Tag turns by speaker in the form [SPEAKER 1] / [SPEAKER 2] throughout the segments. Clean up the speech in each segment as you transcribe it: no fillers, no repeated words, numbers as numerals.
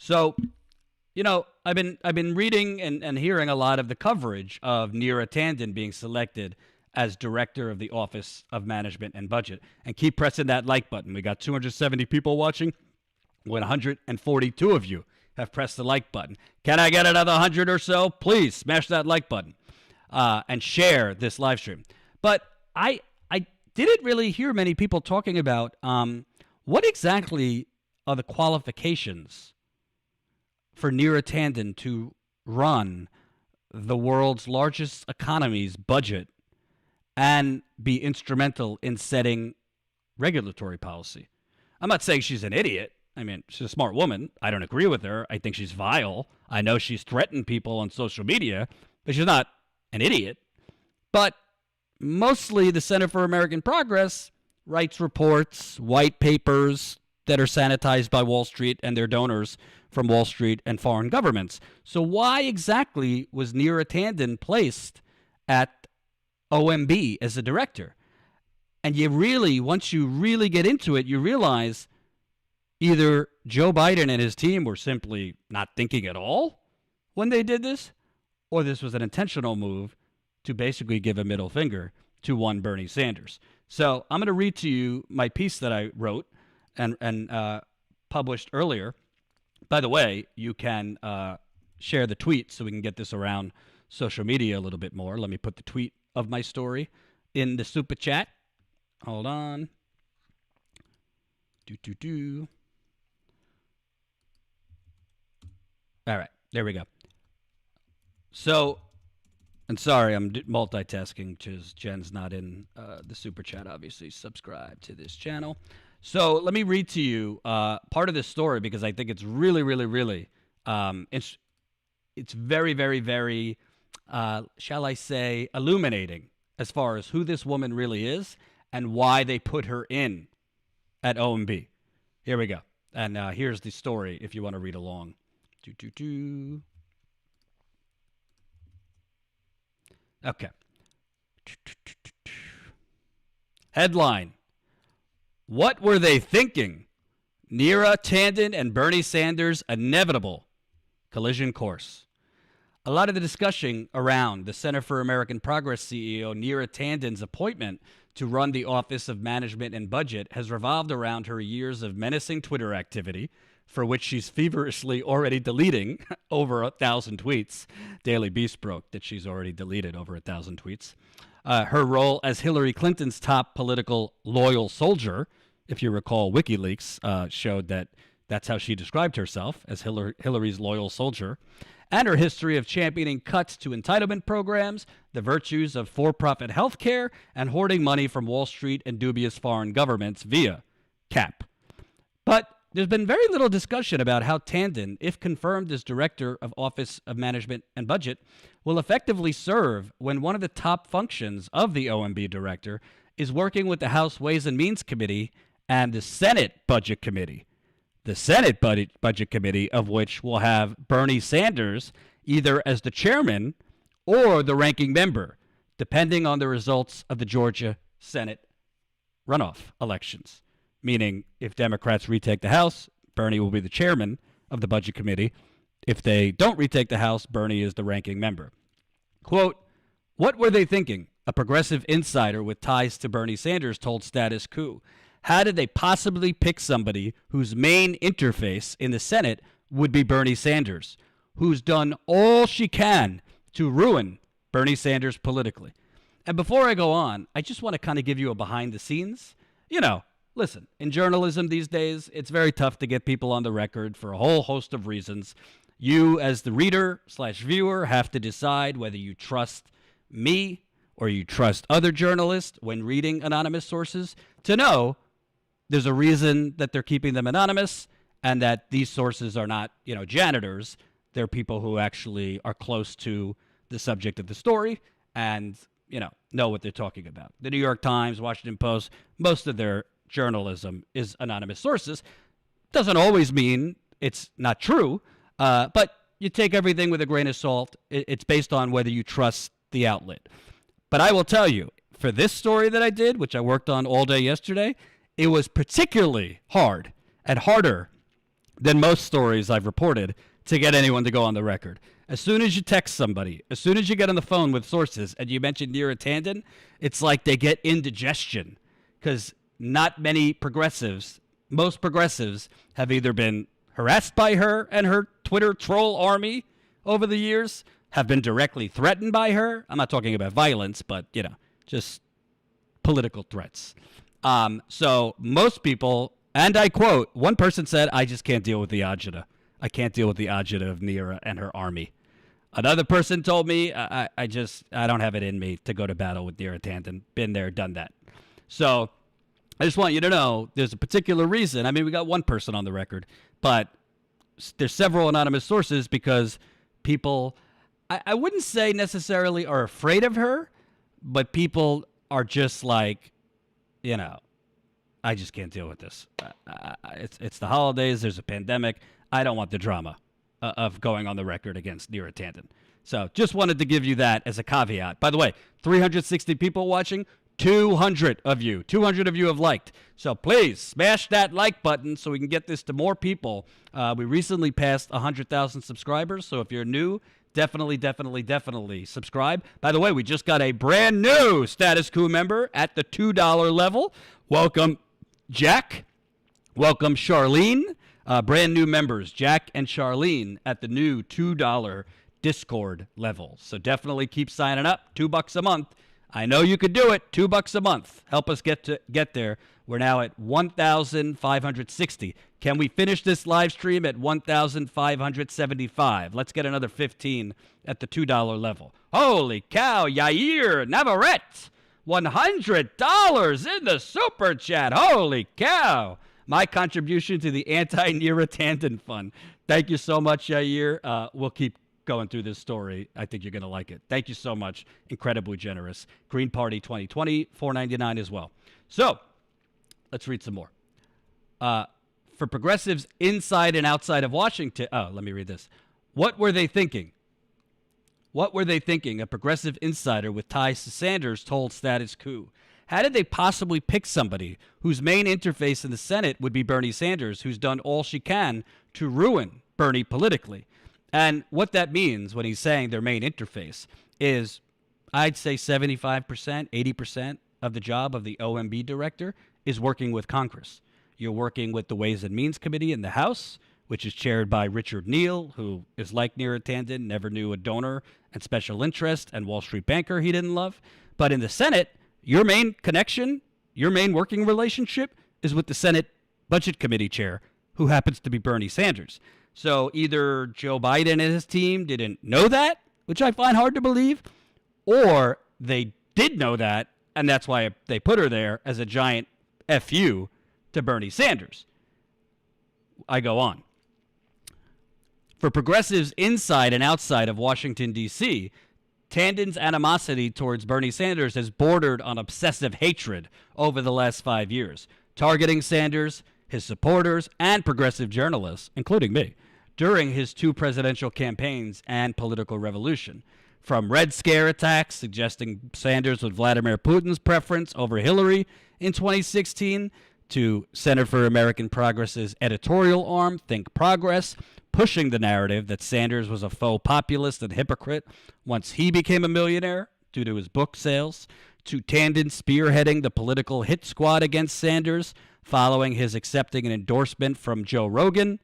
[SPEAKER 1] So, I've been reading and hearing a lot of the coverage of Neera Tanden being selected as director of the Office of Management and Budget. And keep pressing that like button. We got 270 people watching. 142 of you have pressed the like button. Can I get another 100 or so? Please smash that like button and share this live stream. But I didn't really hear many people talking about what exactly are the qualifications for Neera Tanden to run the world's largest economy's budget and be instrumental in setting regulatory policy. I'm not saying she's an idiot. I mean, she's a smart woman. I don't agree with her. I think she's vile. I know she's threatened people on social media, but she's not an idiot. But mostly the Center for American Progress writes reports, white papers that are sanitized by Wall Street and their donors from Wall Street and foreign governments. So why exactly was Neera Tanden placed at OMB as a director? And once you really get into it, you realize either Joe Biden and his team were simply not thinking at all when they did this, or this was an intentional move to basically give a middle finger to one Bernie Sanders. So I'm going to read to you my piece that I wrote and published earlier. By the way, you can share the tweet so we can get this around social media a little bit more. Let me put the tweet of my story in the super chat. Hold on. All right, there we go. So, and sorry, I'm multitasking because Jen's not in the super chat, obviously. Subscribe to this channel. So let me read to you part of this story because I think it's really, really, really, it's very, very, very, shall I say, illuminating as far as who this woman really is and why they put her in at OMB. Here we go. And here's the story if you want to read along. Okay. Headline. What were they thinking? Neera Tanden and Bernie Sanders' inevitable collision course. A lot of the discussion around the Center for American Progress CEO Neera Tanden's appointment to run the Office of Management and Budget has revolved around her years of menacing Twitter activity, for which she's feverishly already deleting over 1,000 tweets. Daily Beast broke that she's already deleted over 1,000 tweets. Her role as Hillary Clinton's top political loyal soldier, if you recall, WikiLeaks showed that that's how she described herself, as Hillary's loyal soldier, and her history of championing cuts to entitlement programs, the virtues of for-profit health care, and hoarding money from Wall Street and dubious foreign governments via CAP. But there's been very little discussion about how Tanden, if confirmed as Director of Office of Management and Budget, will effectively serve when one of the top functions of the OMB director is working with the House Ways and Means Committee and the Senate Budget Committee. The Senate Budget Committee, of which will have Bernie Sanders either as the chairman or the ranking member, depending on the results of the Georgia Senate runoff elections. Meaning, if Democrats retake the House, Bernie will be the chairman of the Budget Committee. If they don't retake the House, Bernie is the ranking member. Quote, what were they thinking? A progressive insider with ties to Bernie Sanders told Status Coup. How did they possibly pick somebody whose main interface in the Senate would be Bernie Sanders, who's done all she can to ruin Bernie Sanders politically? And before I go on, I just want to kind of give you a behind the scenes. Listen, in journalism these days, it's very tough to get people on the record for a whole host of reasons. You, as the reader/viewer, have to decide whether you trust me or you trust other journalists when reading anonymous sources to know there's a reason that they're keeping them anonymous and that these sources are not, janitors. They're people who actually are close to the subject of the story and, know what they're talking about. The New York Times, Washington Post, most of their journalism is anonymous sources. Doesn't always mean it's not true, but you take everything with a grain of salt. It's based on whether you trust the outlet. But I will tell you, for this story that I did, which I worked on all day yesterday, it was particularly hard and harder than most stories I've reported to get anyone to go on the record. As soon as you text somebody, as soon as you get on the phone with sources and you mention Neera Tanden, it's like they get indigestion because not many progressives, most progressives, have either been harassed by her and her Twitter troll army over the years, have been directly threatened by her. I'm not talking about violence, but, just political threats. So most people, and I quote, one person said, I just can't deal with the agita. I can't deal with the agita of Neera and her army. Another person told me, I don't have it in me to go to battle with Neera Tanden. Been there, done that. So I just want you to know there's a particular reason. I mean, we got one person on the record, but there's several anonymous sources because people, I wouldn't say necessarily are afraid of her, but people are just like, I just can't deal with this. It's the holidays. There's a pandemic. I don't want the drama of going on the record against Neera Tanden. So just wanted to give you that as a caveat. By the way, 360 people watching, 200 of you have liked. So please smash that like button so we can get this to more people. We recently passed 100,000 subscribers. So if you're new, definitely subscribe. By the way, we just got a brand new Status Coup member at the $2 level. Welcome, Jack. Welcome, Charlene. Brand new members, Jack and Charlene, at the new $2 Discord level. So definitely keep signing up. $2 a month. I know you could do it. $2 a month. Help us get there. We're now at 1,560. Can we finish this live stream at 1,575? Let's get another 15 at the $2 level. Holy cow, Yair Navarrete, $100 in the super chat. Holy cow. My contribution to the anti-Neera Tanden fund. Thank you so much, Yair. We'll keep going through this story. I think you're going to like it. Thank you so much. Incredibly generous. Green Party 2020, $4.99 as well. So let's read some more. For progressives inside and outside of Washington. Oh, let me read this. What were they thinking? What were they thinking? A progressive insider with ties to Sanders told Status Coup. How did they possibly pick somebody whose main interface in the Senate would be Bernie Sanders, who's done all she can to ruin Bernie politically? And what that means when he's saying their main interface is, I'd say 75%, 80% of the job of the OMB director is working with Congress. You're working with the Ways and Means Committee in the House, which is chaired by Richard Neal, who is like Neera Tanden, never knew a donor and special interest and Wall Street banker he didn't love. But in the Senate, your main connection, your main working relationship is with the Senate Budget Committee chair, who happens to be Bernie Sanders. So either Joe Biden and his team didn't know that, which I find hard to believe, or they did know that, and that's why they put her there as a giant FU to Bernie Sanders. I go on. For progressives inside and outside of Washington, D.C., Tanden's animosity towards Bernie Sanders has bordered on obsessive hatred over the last 5 years, targeting Sanders, his supporters, and progressive journalists, including me, during his 2 presidential campaigns and political revolution. From Red Scare attacks suggesting Sanders was Vladimir Putin's preference over Hillary in 2016, to Center for American Progress's editorial arm, Think Progress, pushing the narrative that Sanders was a faux populist and hypocrite once he became a millionaire due to his book sales, to Tanden spearheading the political hit squad against Sanders following his accepting an endorsement from Joe Rogan,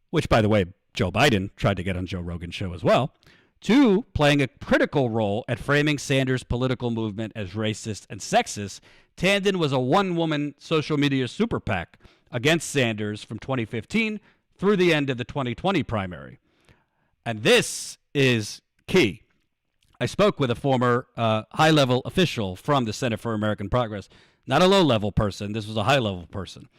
[SPEAKER 1] which, by the way, Joe Biden tried to get on Joe Rogan's show as well, to playing a critical role at framing Sanders' political movement as racist and sexist. Tanden was a one-woman social media super PAC against Sanders from 2015 through the end of the 2020 primary. And this is key. I spoke with a former high-level official from the Center for American Progress, not a low-level person, this was a high-level person,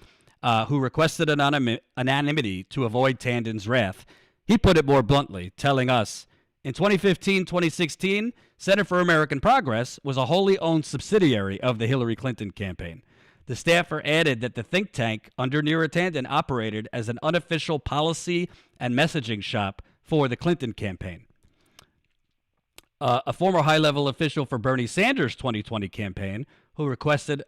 [SPEAKER 1] who requested anonymity to avoid Tanden's wrath. He put it more bluntly, telling us, in 2015-2016, Center for American Progress was a wholly owned subsidiary of the Hillary Clinton campaign. The staffer added that the think tank under Neera Tanden operated as an unofficial policy and messaging shop for the Clinton campaign. A former high-level official for Bernie Sanders' 2020 campaign who requested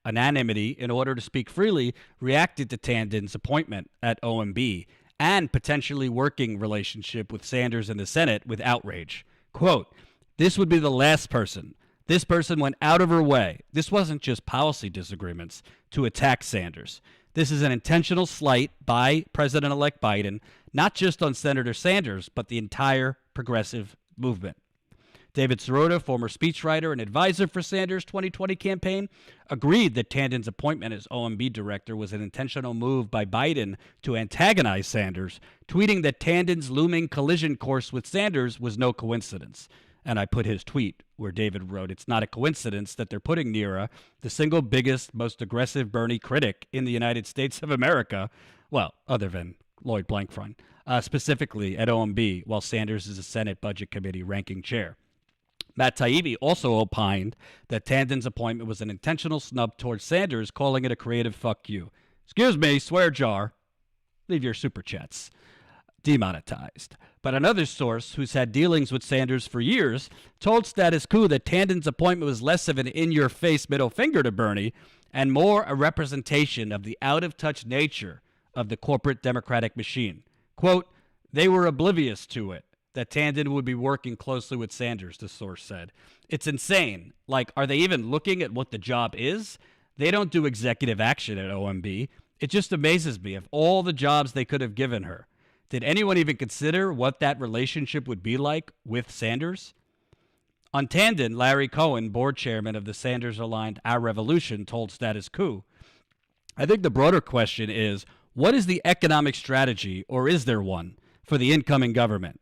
[SPEAKER 1] anonymity in order to speak freely, reacted to Tanden's appointment at OMB and potentially working relationship with Sanders in the Senate with outrage. Quote, "This would be the last person. This person went out of her way. This wasn't just policy disagreements to attack Sanders. This is an intentional slight by President-elect Biden, not just on Senator Sanders, but the entire progressive movement." David Sirota, former speechwriter and advisor for Sanders' 2020 campaign, agreed that Tanden's appointment as OMB director was an intentional move by Biden to antagonize Sanders, tweeting that Tanden's looming collision course with Sanders was no coincidence. And I put his tweet where David wrote, "It's not a coincidence that they're putting Neera, the single biggest, most aggressive Bernie critic in the United States of America," well, other than Lloyd Blankfein, specifically at OMB, while Sanders is a Senate Budget Committee ranking chair. Matt Taibbi also opined that Tanden's appointment was an intentional snub towards Sanders, calling it a creative fuck you. Excuse me, swear jar. Leave your super chats demonetized. But another source who's had dealings with Sanders for years told Status Coup that Tanden's appointment was less of an in-your-face middle finger to Bernie and more a representation of the out-of-touch nature of the corporate Democratic machine. Quote, "They were oblivious to it, that Tanden would be working closely with Sanders," the source said. "It's insane. Like, are they even looking at what the job is? They don't do executive action at OMB. It just amazes me of all the jobs they could have given her. Did anyone even consider what that relationship would be like with Sanders?" On Tanden, Larry Cohen, board chairman of the Sanders-aligned Our Revolution, told Status Coup, "I think the broader question is, what is the economic strategy, or is there one, for the incoming government?"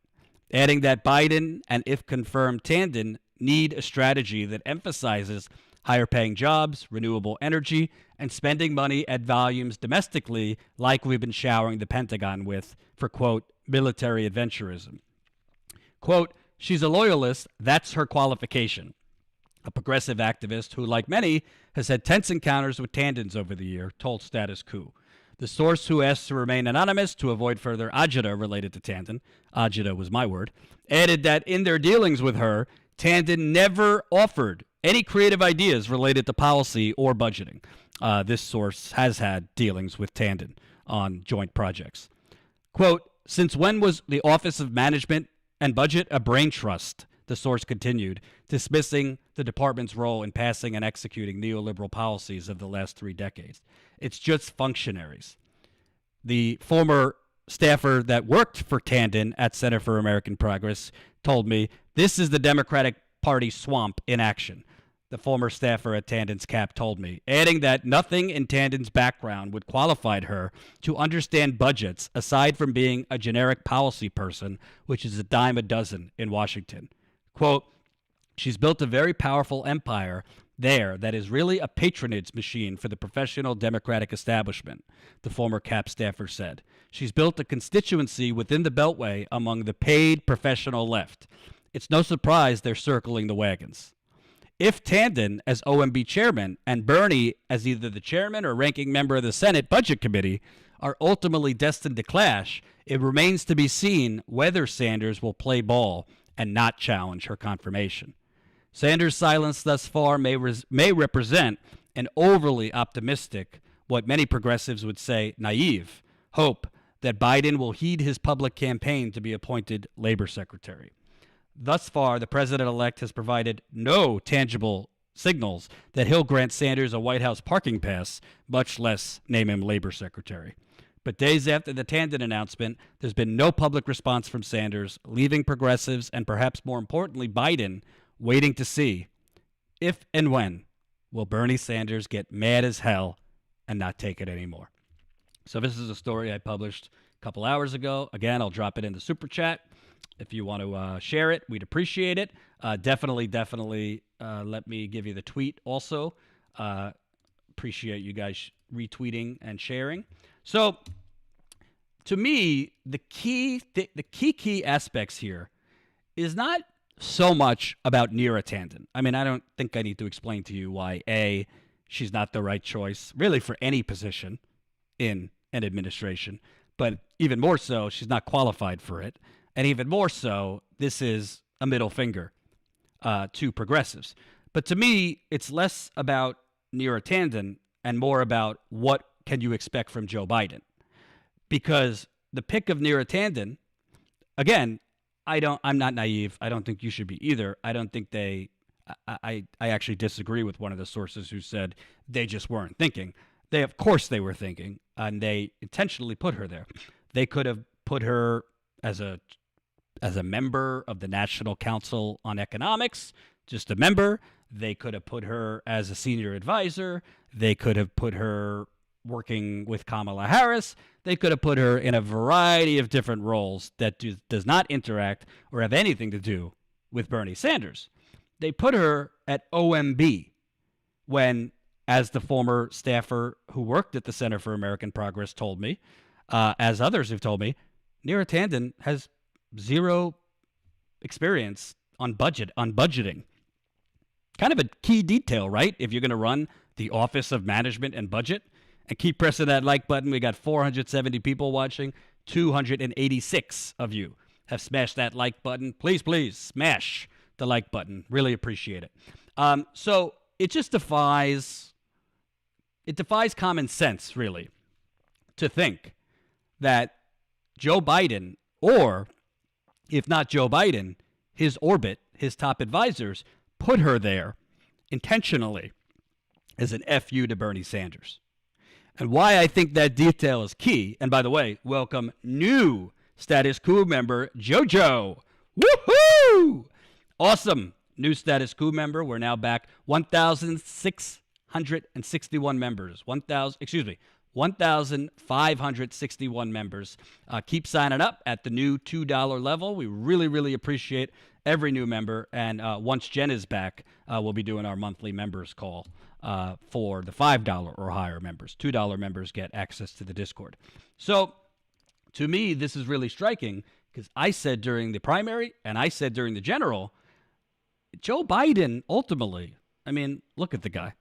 [SPEAKER 1] Adding that Biden and, if confirmed, Tanden need a strategy that emphasizes higher paying jobs, renewable energy, and spending money at volumes domestically like we've been showering the Pentagon with for, quote, military adventurism. Quote, "She's a loyalist. That's her qualification." A progressive activist who, like many, has had tense encounters with Tandens over the year, told Status Coup. The source, who asked to remain anonymous to avoid further agita related to Tanden, agita was my word, added that in their dealings with her, Tanden never offered any creative ideas related to policy or budgeting. This source has had dealings with Tanden on joint projects. Quote, "Since when was the Office of Management and Budget a brain trust?" The source continued, dismissing the department's role in passing and executing neoliberal policies of the last 3 decades. It's just functionaries. The former staffer that worked for Tanden at Center for American Progress told me, "This is the Democratic Party swamp in action." The former staffer at Tanden's CAP told me, adding that nothing in Tanden's background would qualify her to understand budgets aside from being a generic policy person, which is a dime a dozen in Washington. Quote, "She's built a very powerful empire there that is really a patronage machine for the professional Democratic establishment," the former CAP staffer said. "She's built a constituency within the Beltway among the paid professional left. It's no surprise they're circling the wagons." If Tanden as OMB chairman and Bernie as either the chairman or ranking member of the Senate Budget Committee are ultimately destined to clash, it remains to be seen whether Sanders will play ball and not challenge her confirmation. Sanders' silence thus far may represent an overly optimistic, what many progressives would say naive, hope that Biden will heed his public campaign to be appointed labor secretary. Thus far, the president-elect has provided no tangible signals that he'll grant Sanders a White House parking pass, much less name him labor secretary. But days after the Tanden announcement, there's been no public response from Sanders, leaving progressives and perhaps more importantly Biden waiting to see if and when will Bernie Sanders get mad as hell and not take it anymore. So this is a story I published a couple hours ago. Again, I'll drop it in the super chat. If you want to share it, we'd appreciate it. Definitely let me give you the tweet also. Appreciate you guys retweeting and sharing. So, to me, the key aspects here is not so much about Neera Tanden. I mean, I don't think I need to explain to you why, A, she's not the right choice, really, for any position in an administration. But even more so, she's not qualified for it. And even more so, this is a middle finger to progressives. But to me, it's less about Neera Tanden and more about what can you expect from Joe Biden. Because the pick of Neera Tanden, again, I'm not naive. I don't think you should be either. I don't think I actually disagree with one of the sources who said they just weren't thinking. Of course they were thinking, and they intentionally put her there. They could have put her as a member of the National Council on Economics, just a member. They could have put her as a senior advisor. They could have put her working with Kamala Harris. They could have put her in a variety of different roles that does not interact or have anything to do with Bernie Sanders. They put her at OMB when, as the former staffer who worked at the Center for American Progress told me, as others have told me, Neera Tanden has zero experience on budgeting. Kind of a key detail, right? If you're going to run the Office of Management and Budget and keep pressing that like button. We got 470 people watching. 286 of you have smashed that like button. Please, please smash the like button. Really appreciate it. So it just defies common sense, really, to think that Joe Biden, or if not Joe Biden, his orbit, his top advisors, put her there intentionally as an FU to Bernie Sanders. And why I think that detail is key, and by the way, welcome new Status Coup member, JoJo. Woohoo! Awesome. New Status Coup member. We're now back 1,661 members. 1,561 members. Keep signing up at the new $2 level. We really, really appreciate every new member. And once Jen is back, we'll be doing our monthly members call for the $5 or higher members. $2 members get access to the Discord. So to me, this is really striking because I said during the primary and I said during the general, Joe Biden ultimately, I mean, look at the guy.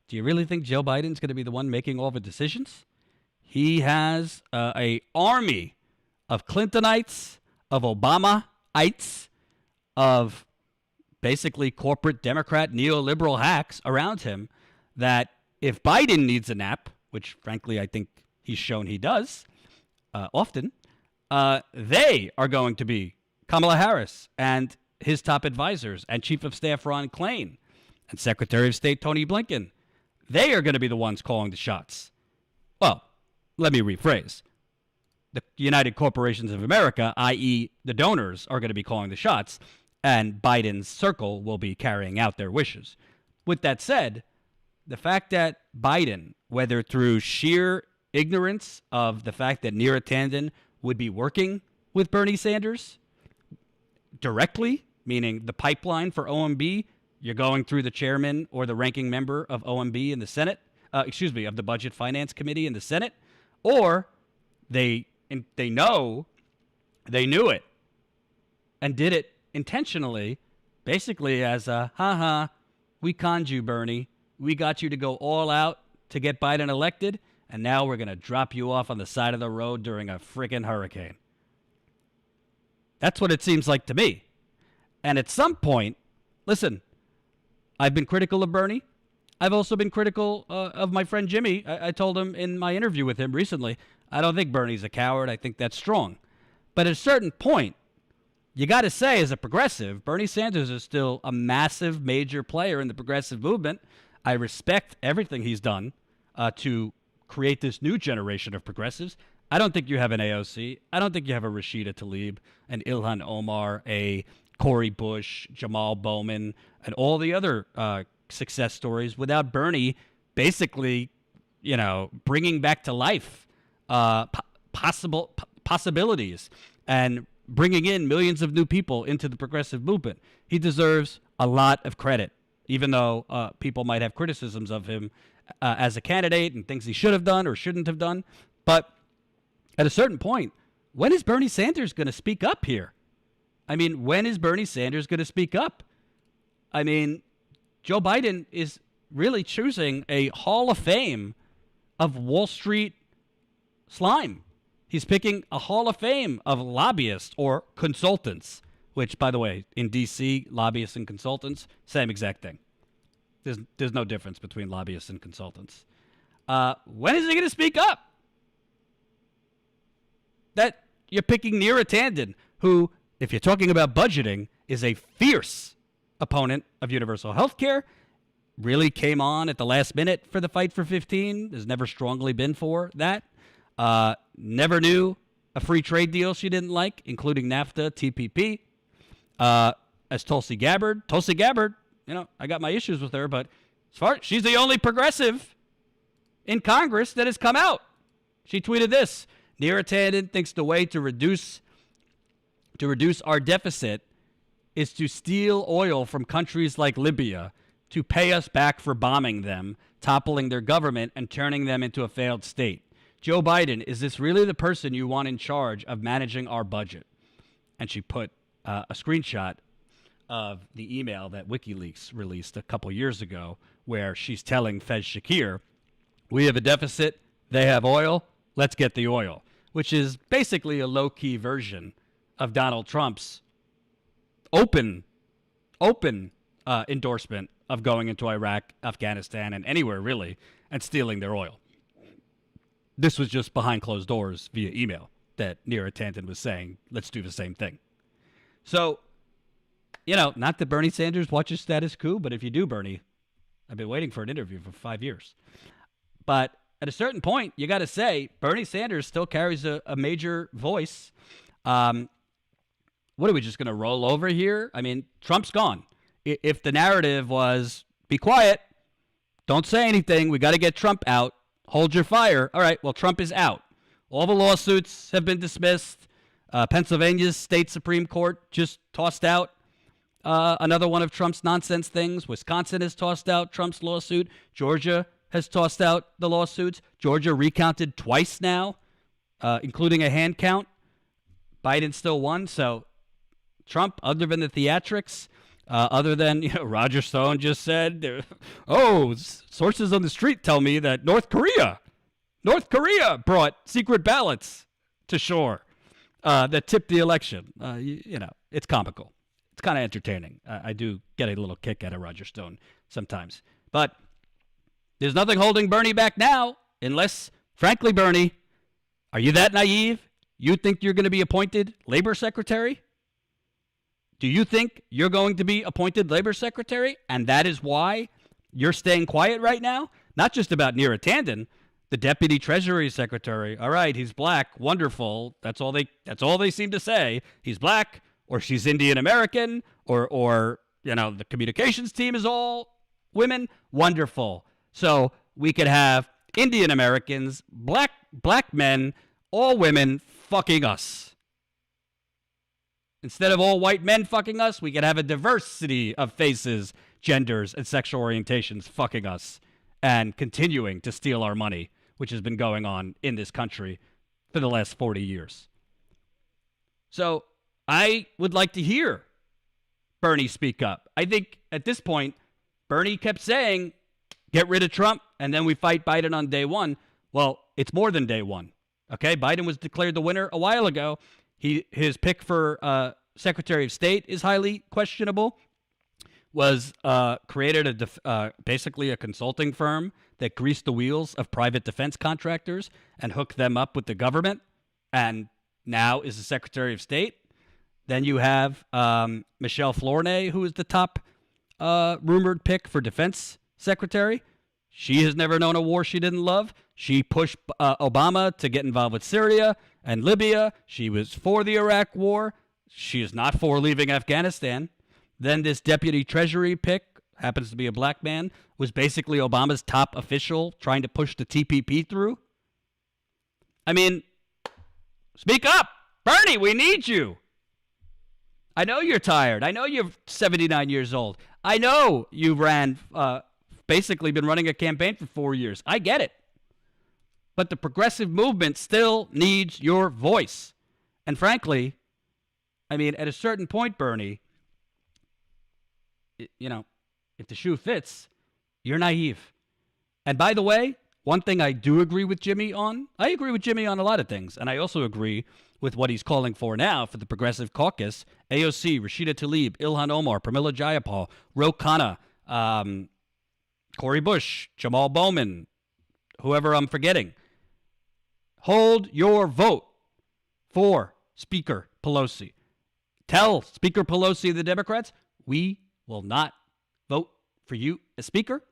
[SPEAKER 1] Do you really think Joe Biden's going to be the one making all the decisions? He has a army of Clintonites, of Obamaites, of basically corporate Democrat neoliberal hacks around him that if Biden needs a nap, which frankly I think he's shown he does often, they are going to be Kamala Harris and his top advisors and Chief of Staff Ron Klain and Secretary of State Tony Blinken. They are going to be the ones calling the shots. Well, let me rephrase. The United Corporations of America, i.e. the donors, are going to be calling the shots, and Biden's circle will be carrying out their wishes. With that said, the fact that Biden, whether through sheer ignorance of the fact that Neera Tanden would be working with Bernie Sanders directly, meaning the pipeline for OMB, you're going through the chairman or the ranking member of OMB in the Senate, of the Budget Finance Committee in the Senate, or they knew it and did it intentionally, basically as a, we conned you, Bernie. We got you to go all out to get Biden elected, and now we're going to drop you off on the side of the road during a friggin' hurricane. That's what it seems like to me. And at some point, listen, I've been critical of Bernie. I've also been critical of my friend Jimmy. I told him in my interview with him recently, I don't think Bernie's a coward. I think that's strong. But at a certain point, you got to say, as a progressive, Bernie Sanders is still a massive, major player in the progressive movement. I respect everything he's done to create this new generation of progressives. I don't think you have an AOC. I don't think you have a Rashida Tlaib, an Ilhan Omar, a Cori Bush, Jamal Bowman, and all the other success stories without Bernie basically, bringing back to life possibilities and bringing in millions of new people into the progressive movement. He deserves a lot of credit, even though people might have criticisms of him as a candidate and things he should have done or shouldn't have done. But at a certain point, when is Bernie Sanders going to speak up here? I mean, when is Bernie Sanders going to speak up? I mean, Joe Biden is really choosing a Hall of Fame of Wall Street slime. He's picking a Hall of Fame of lobbyists or consultants, which, by the way, in D.C., lobbyists and consultants, same exact thing. There's no difference between lobbyists and consultants. When is he going to speak up? That you're picking Neera Tanden, who, if you're talking about budgeting, is a fierce opponent of universal health care, really came on at the last minute for the fight for 15, has never strongly been for that, never knew a free trade deal she didn't like, including NAFTA, TPP, as Tulsi Gabbard, I got my issues with her, but as far she's the only progressive in Congress that has come out. She tweeted this: Neera Tanden thinks the way to reduce our deficit is to steal oil from countries like Libya to pay us back for bombing them, toppling their government, and turning them into a failed state. Joe Biden, is this really the person you want in charge of managing our budget? And she put a screenshot of the email that WikiLeaks released a couple years ago, where she's telling Fez Shakir, we have a deficit, they have oil, let's get the oil, which is basically a low-key version of Donald Trump's open endorsement of going into Iraq, Afghanistan, and anywhere really, and stealing their oil. This was just behind closed doors via email that Neera Tanden was saying, let's do the same thing. So, not that Bernie Sanders watches Status Coup, but if you do, Bernie, I've been waiting for an interview for 5 years. But at a certain point, you got to say, Bernie Sanders still carries a major voice. What are we just going to roll over here? I mean, Trump's gone. If the narrative was, be quiet, don't say anything, we got to get Trump out, hold your fire. All right, well, Trump is out. All the lawsuits have been dismissed. Pennsylvania's state Supreme Court just tossed out another one of Trump's nonsense things. Wisconsin has tossed out Trump's lawsuit. Georgia has tossed out the lawsuits. Georgia recounted twice now, including a hand count. Biden still won. So Trump, other than the theatrics, other than Roger Stone just said, sources on the street tell me that North Korea brought secret ballots to shore that tipped the election. It's comical. It's kind of entertaining. I do get a little kick out of Roger Stone sometimes. But there's nothing holding Bernie back now, unless, frankly, Bernie, are you that naive? You think you're going to be appointed labor secretary? Do you think you're going to be appointed labor secretary, and that is why you're staying quiet right now? Not just about Neera Tanden, the deputy treasury secretary. All right, he's black, wonderful. That's all they seem to say. He's black, or she's Indian American, or the communications team is all women. Wonderful. So we could have Indian Americans, black men, all women fucking us. Instead of all white men fucking us, we could have a diversity of faces, genders, and sexual orientations fucking us and continuing to steal our money, which has been going on in this country for the last 40 years. So I would like to hear Bernie speak up. I think at this point, Bernie kept saying, get rid of Trump, and then we fight Biden on day one. Well, it's more than day one. Okay, Biden was declared the winner a while ago. His pick for Secretary of State is highly questionable. Was created basically a consulting firm that greased the wheels of private defense contractors and hooked them up with the government, and now is the Secretary of State. Then you have Michelle Flournoy, who is the top rumored pick for defense secretary. She has never known a war she didn't love. She pushed Obama to get involved with Syria and Libya. She was for the Iraq war. She is not for leaving Afghanistan. Then this deputy treasury pick, happens to be a black man, was basically Obama's top official trying to push the TPP through. I mean, speak up. Bernie, we need you. I know you're tired. I know you're 79 years old. I know you basically been running a campaign for 4 years. I get it. But the progressive movement still needs your voice. And frankly, I mean, at a certain point, Bernie, if the shoe fits, you're naive. And by the way, one thing I do agree with Jimmy on, I agree with Jimmy on a lot of things. And I also agree with what he's calling for now for the Progressive Caucus. AOC, Rashida Tlaib, Ilhan Omar, Pramila Jayapal, Ro Khanna, Cori Bush, Jamal Bowman, whoever I'm forgetting. Hold your vote for Speaker Pelosi. Tell Speaker Pelosi and the Democrats, we will not vote for you as Speaker.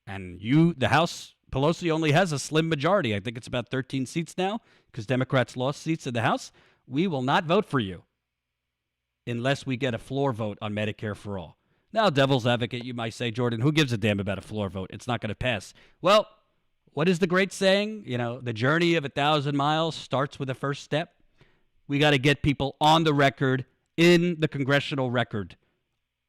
[SPEAKER 1] And you, the House, Pelosi only has a slim majority. I think it's about 13 seats now because Democrats lost seats in the House. We will not vote for you unless we get a floor vote on Medicare for all. Now, devil's advocate, you might say, Jordan, who gives a damn about a floor vote? It's not going to pass. Well, what is the great saying? You know, the journey of 1,000 miles starts with the first step. We got to get people on the record, in the congressional record,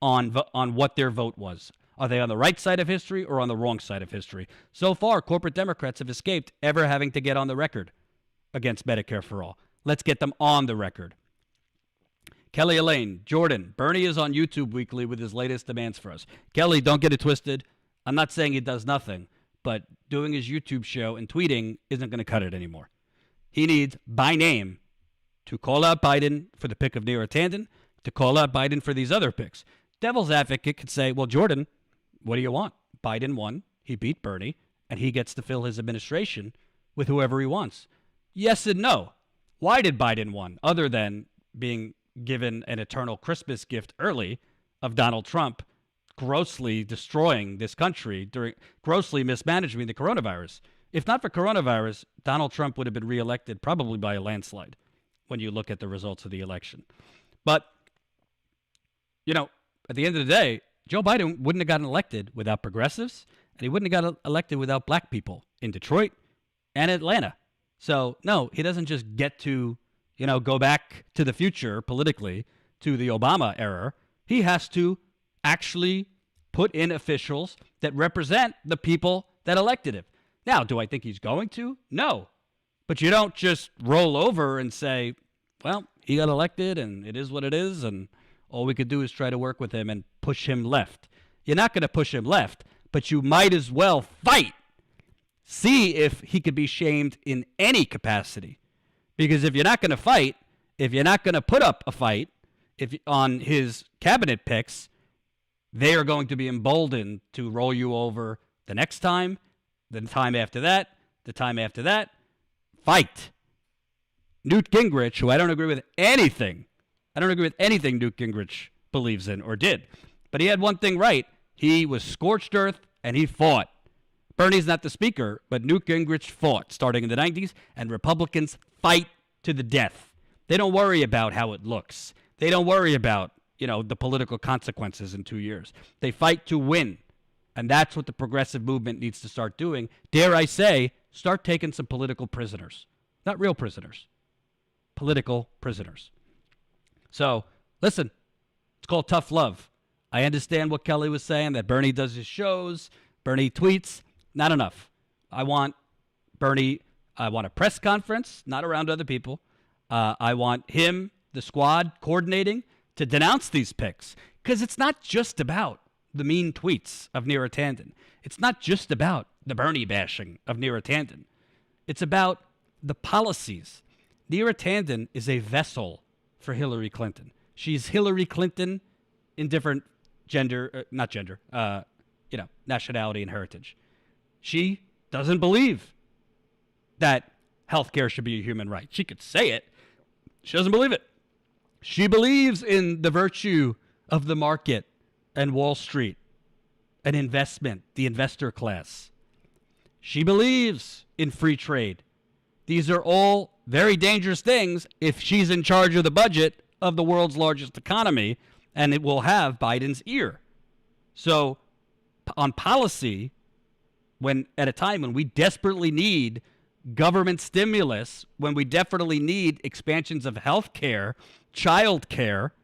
[SPEAKER 1] on what their vote was. Are they on the right side of history or on the wrong side of history? So far, corporate Democrats have escaped ever having to get on the record against Medicare for all. Let's get them on the record. Kelly Elaine, Jordan, Bernie is on YouTube weekly with his latest demands for us. Kelly, don't get it twisted. I'm not saying he does nothing, but doing his YouTube show and tweeting isn't going to cut it anymore. He needs, by name, to call out Biden for the pick of Neera Tanden, to call out Biden for these other picks. Devil's advocate could say, well, Jordan, what do you want? Biden won. He beat Bernie, and he gets to fill his administration with whoever he wants. Yes and no. Why did Biden win, other than being given an eternal Christmas gift early of Donald Trump grossly destroying this country, grossly mismanaging the coronavirus? If not for coronavirus, Donald Trump would have been reelected probably by a landslide when you look at the results of the election. But, you know, at the end of the day, Joe Biden wouldn't have gotten elected without progressives, and he wouldn't have gotten elected without black people in Detroit and Atlanta. So, no, he doesn't just get to, you know, go back to the future politically to the Obama era. He has to actually put in officials that represent the people that elected him. Now, do I think he's going to? No. But you don't just roll over and say, well, he got elected and it is what it is, and all we could do is try to work with him and push him left. You're not going to push him left, but you might as well fight. See if he could be shamed in any capacity. Because if you're not going to fight, if you're not going to put up a fight on his cabinet picks, they are going to be emboldened to roll you over the next time, the time after that, the time after that. Fight. Newt Gingrich, who I don't agree with anything Newt Gingrich believes in or did. But he had one thing right. He was scorched earth, and he fought. Bernie's not the speaker, but Newt Gingrich fought starting in the 90s, and Republicans fight to the death. They don't worry about how it looks. They don't worry about, you know, the political consequences in 2 years. They fight to win, and that's what the progressive movement needs to start doing. Dare I say, start taking some political prisoners. Not real prisoners. Political prisoners. So, listen, it's called tough love. I understand what Kelly was saying, that Bernie does his shows, Bernie tweets. Not enough. I want a press conference, not around other people. I want him, the squad, coordinating to denounce these picks. Because it's not just about the mean tweets of Neera Tanden. It's not just about the Bernie bashing of Neera Tanden. It's about the policies. Neera Tanden is a vessel for Hillary Clinton. She's Hillary Clinton in different nationality and heritage. She doesn't believe that healthcare should be a human right. She could say it. She doesn't believe it. She believes in the virtue of the market and Wall Street and investment, the investor class. She believes in free trade. These are all very dangerous things if she's in charge of the budget of the world's largest economy, and it will have Biden's ear. So on policy, when at a time when we desperately need government stimulus, when we definitely need expansions of health care, child care,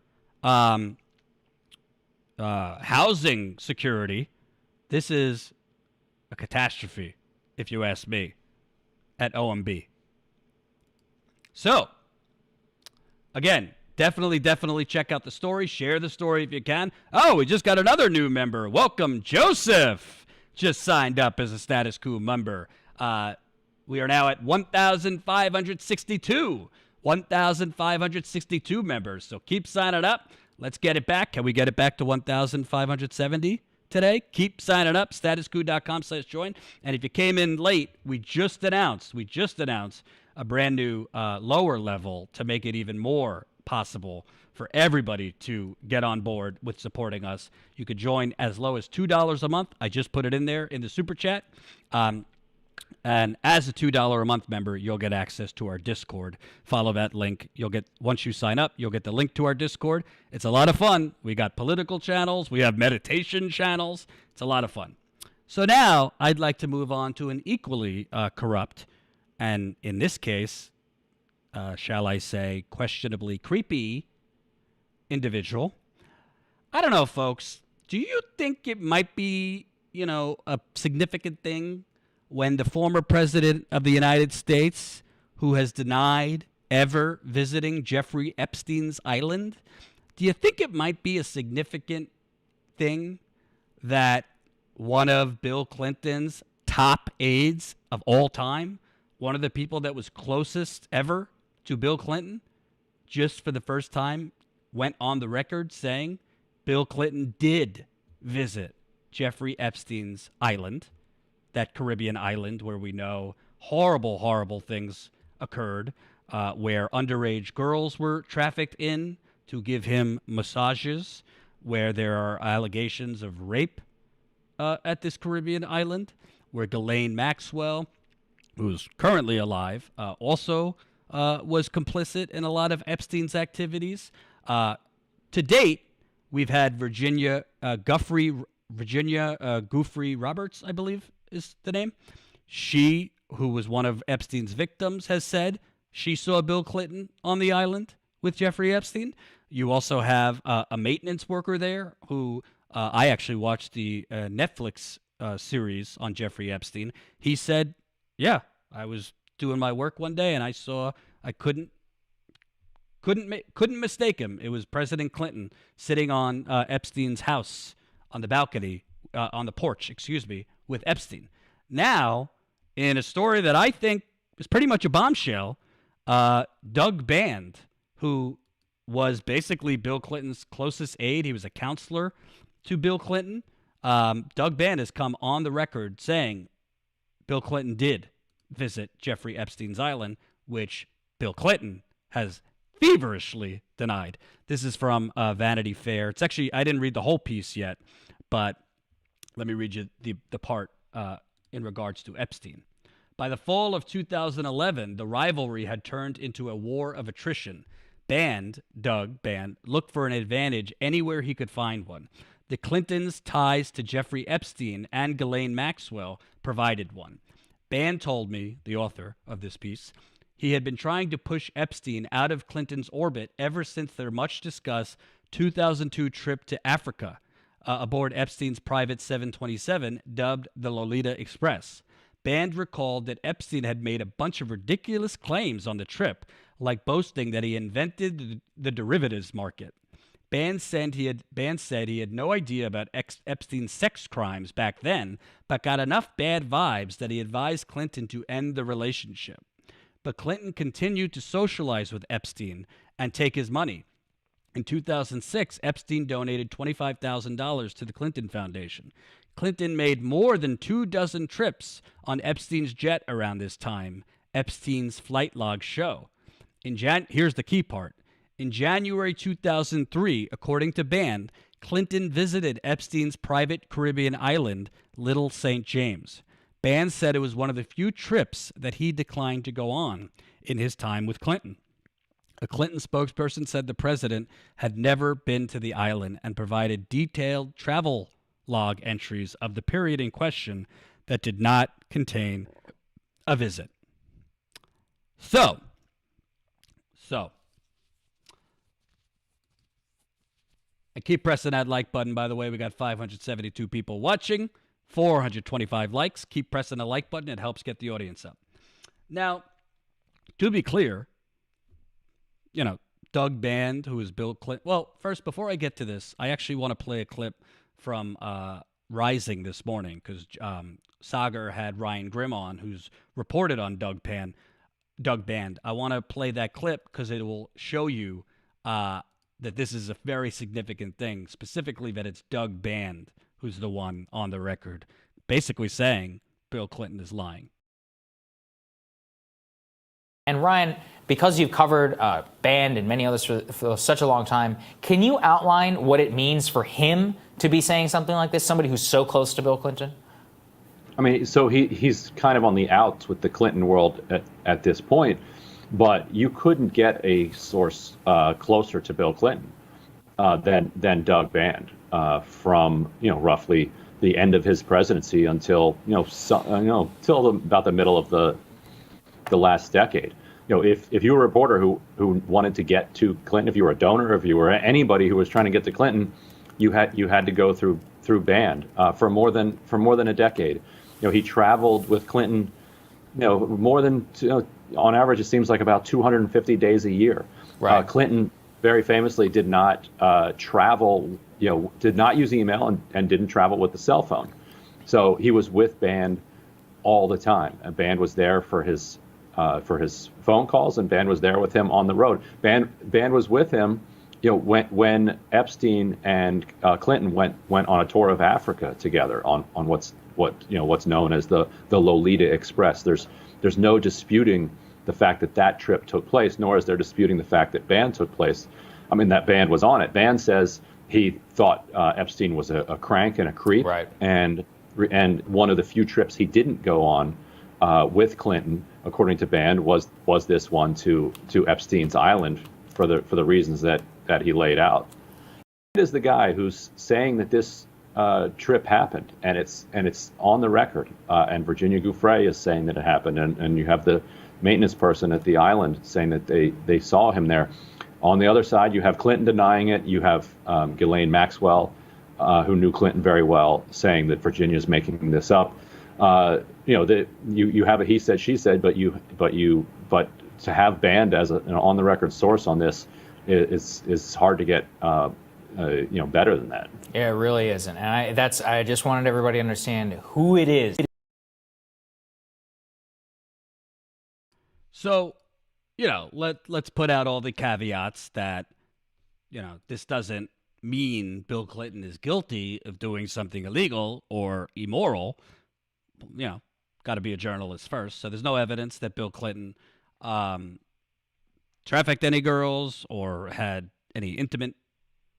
[SPEAKER 1] housing security, this is a catastrophe, if you ask me, at OMB. So, again, definitely check out the story. Share the story if you can. Oh, we just got another new member. Welcome, Joseph. Just signed up as a Status Coup member. We are now at 1,562. 1,562 members. So keep signing up. Let's get it back. Can we get it back to 1,570 today. Keep signing up, statuscoup.com/join. And if you came in late, we just announced a brand new lower level to make it even more possible for everybody to get on board with supporting us. You could join as low as $2 a month. I just put it in there in the super chat. And as a $2 a month member, you'll get access to our Discord. Follow that link. Once you sign up, you'll get the link to our Discord. It's a lot of fun. We got political channels. We have meditation channels. It's a lot of fun. So now I'd like to move on to an equally corrupt, and in this case, shall I say, questionably creepy individual. I don't know, folks. Do you think it might be, a significant thing when the former president of the United States, who has denied ever visiting Jeffrey Epstein's island, do you think it might be a significant thing that one of Bill Clinton's top aides of all time, one of the people that was closest ever to Bill Clinton, just for the first time went on the record saying Bill Clinton did visit Jeffrey Epstein's island, that Caribbean island where we know horrible, horrible things occurred, where underage girls were trafficked in to give him massages, where there are allegations of rape at this Caribbean island, where Ghislaine Maxwell, who's currently alive, also was complicit in a lot of Epstein's activities. To date, we've had Virginia Guffrey Roberts, I believe is the name. She, who was one of Epstein's victims, has said she saw Bill Clinton on the island with Jeffrey Epstein. You also have a maintenance worker there who I actually watched the Netflix series on Jeffrey Epstein. He said, yeah, I was doing my work one day and I couldn't mistake him. It was President Clinton sitting on Epstein's house on the balcony, on the porch, with Epstein. Now, in a story that I think is pretty much a bombshell, Doug Band, who was basically Bill Clinton's closest aide, he was a counselor to Bill Clinton. Doug Band has come on the record saying Bill Clinton did visit Jeffrey Epstein's island, which Bill Clinton has feverishly denied. This is from Vanity Fair. It's actually, I didn't read the whole piece yet, but let me read you the part in regards to Epstein. By the fall of 2011, the rivalry had turned into a war of attrition. Doug Band, looked for an advantage anywhere he could find one. The Clintons' ties to Jeffrey Epstein and Ghislaine Maxwell provided one. Band told me, the author of this piece, he had been trying to push Epstein out of Clinton's orbit ever since their much-discussed 2002 trip to Africa aboard Epstein's private 727, dubbed the Lolita Express. Band recalled that Epstein had made a bunch of ridiculous claims on the trip, like boasting that he invented the derivatives market. Band said he had no idea about Epstein's sex crimes back then, but got enough bad vibes that he advised Clinton to end the relationship. But Clinton continued to socialize with Epstein and take his money. In 2006, Epstein donated $25,000 to the Clinton Foundation. Clinton made more than 24 trips on Epstein's jet around this time, Epstein's flight logs show. Here's the key part. In January 2003, according to Band, Clinton visited Epstein's private Caribbean island, Little St. James. Band said it was one of the few trips that he declined to go on in his time with Clinton. A Clinton spokesperson said the president had never been to the island and provided detailed travel log entries of the period in question that did not contain a visit. So, I keep pressing that like button, by the way. We got 572 people watching, 425 likes. Keep pressing the like button. It helps get the audience up. Now, to be clear, Doug Band, who is Bill Clinton. Well, first, before I get to this, I actually want to play a clip from Rising this morning because Sagar had Ryan Grimm on, who's reported on Doug Band. I want to play that clip because it will show you that this is a very significant thing, specifically that it's Doug Band who's the one on the record basically saying Bill Clinton is lying.
[SPEAKER 2] And Ryan, because you've covered Band and many others for such a long time, can you outline what it means for him to be saying something like this, somebody who's so close to Bill Clinton?
[SPEAKER 3] I mean, so he's kind of on the outs with the Clinton world at this point, but you couldn't get a source closer to Bill Clinton than Doug Band from roughly the end of his presidency until till about the middle of the last decade. If you were a reporter who wanted to get to Clinton, if you were a donor, if you were anybody who was trying to get to Clinton, you had to go through Band for more than a decade. He traveled with Clinton, more than on average it seems like about 250 days a year.
[SPEAKER 2] Right.
[SPEAKER 3] Clinton very famously did not travel, did not use email and didn't travel with the cell phone. So he was with Band all the time, and Band was there for his phone calls, and Band was there with him on the road. Band was with him, when Epstein and Clinton went on a tour of Africa together on what's known as the Lolita Express. There's no disputing the fact that trip took place, nor is there disputing the fact that Band took place. I mean, that Band was on it. Band says he thought Epstein was a crank and a creep,
[SPEAKER 2] right.
[SPEAKER 3] And one of the few trips he didn't go on with Clinton, according to Band, was this one to Epstein's island for the reasons that he laid out. It is the guy who's saying that this trip happened, and it's on the record. And Virginia Giuffre is saying that it happened, and you have the maintenance person at the island saying that they saw him there. On the other side, you have Clinton denying it. You have Ghislaine Maxwell, who knew Clinton very well, saying that Virginia's making this up. You have a he said, she said, but to have Band as an on the record source on this is hard to get better than that.
[SPEAKER 2] Yeah, it really isn't. And I just wanted everybody to understand who it is.
[SPEAKER 1] So, let's put out all the caveats that, this doesn't mean Bill Clinton is guilty of doing something illegal or immoral. Got to be a journalist first. So there's no evidence that Bill Clinton trafficked any girls or had any intimate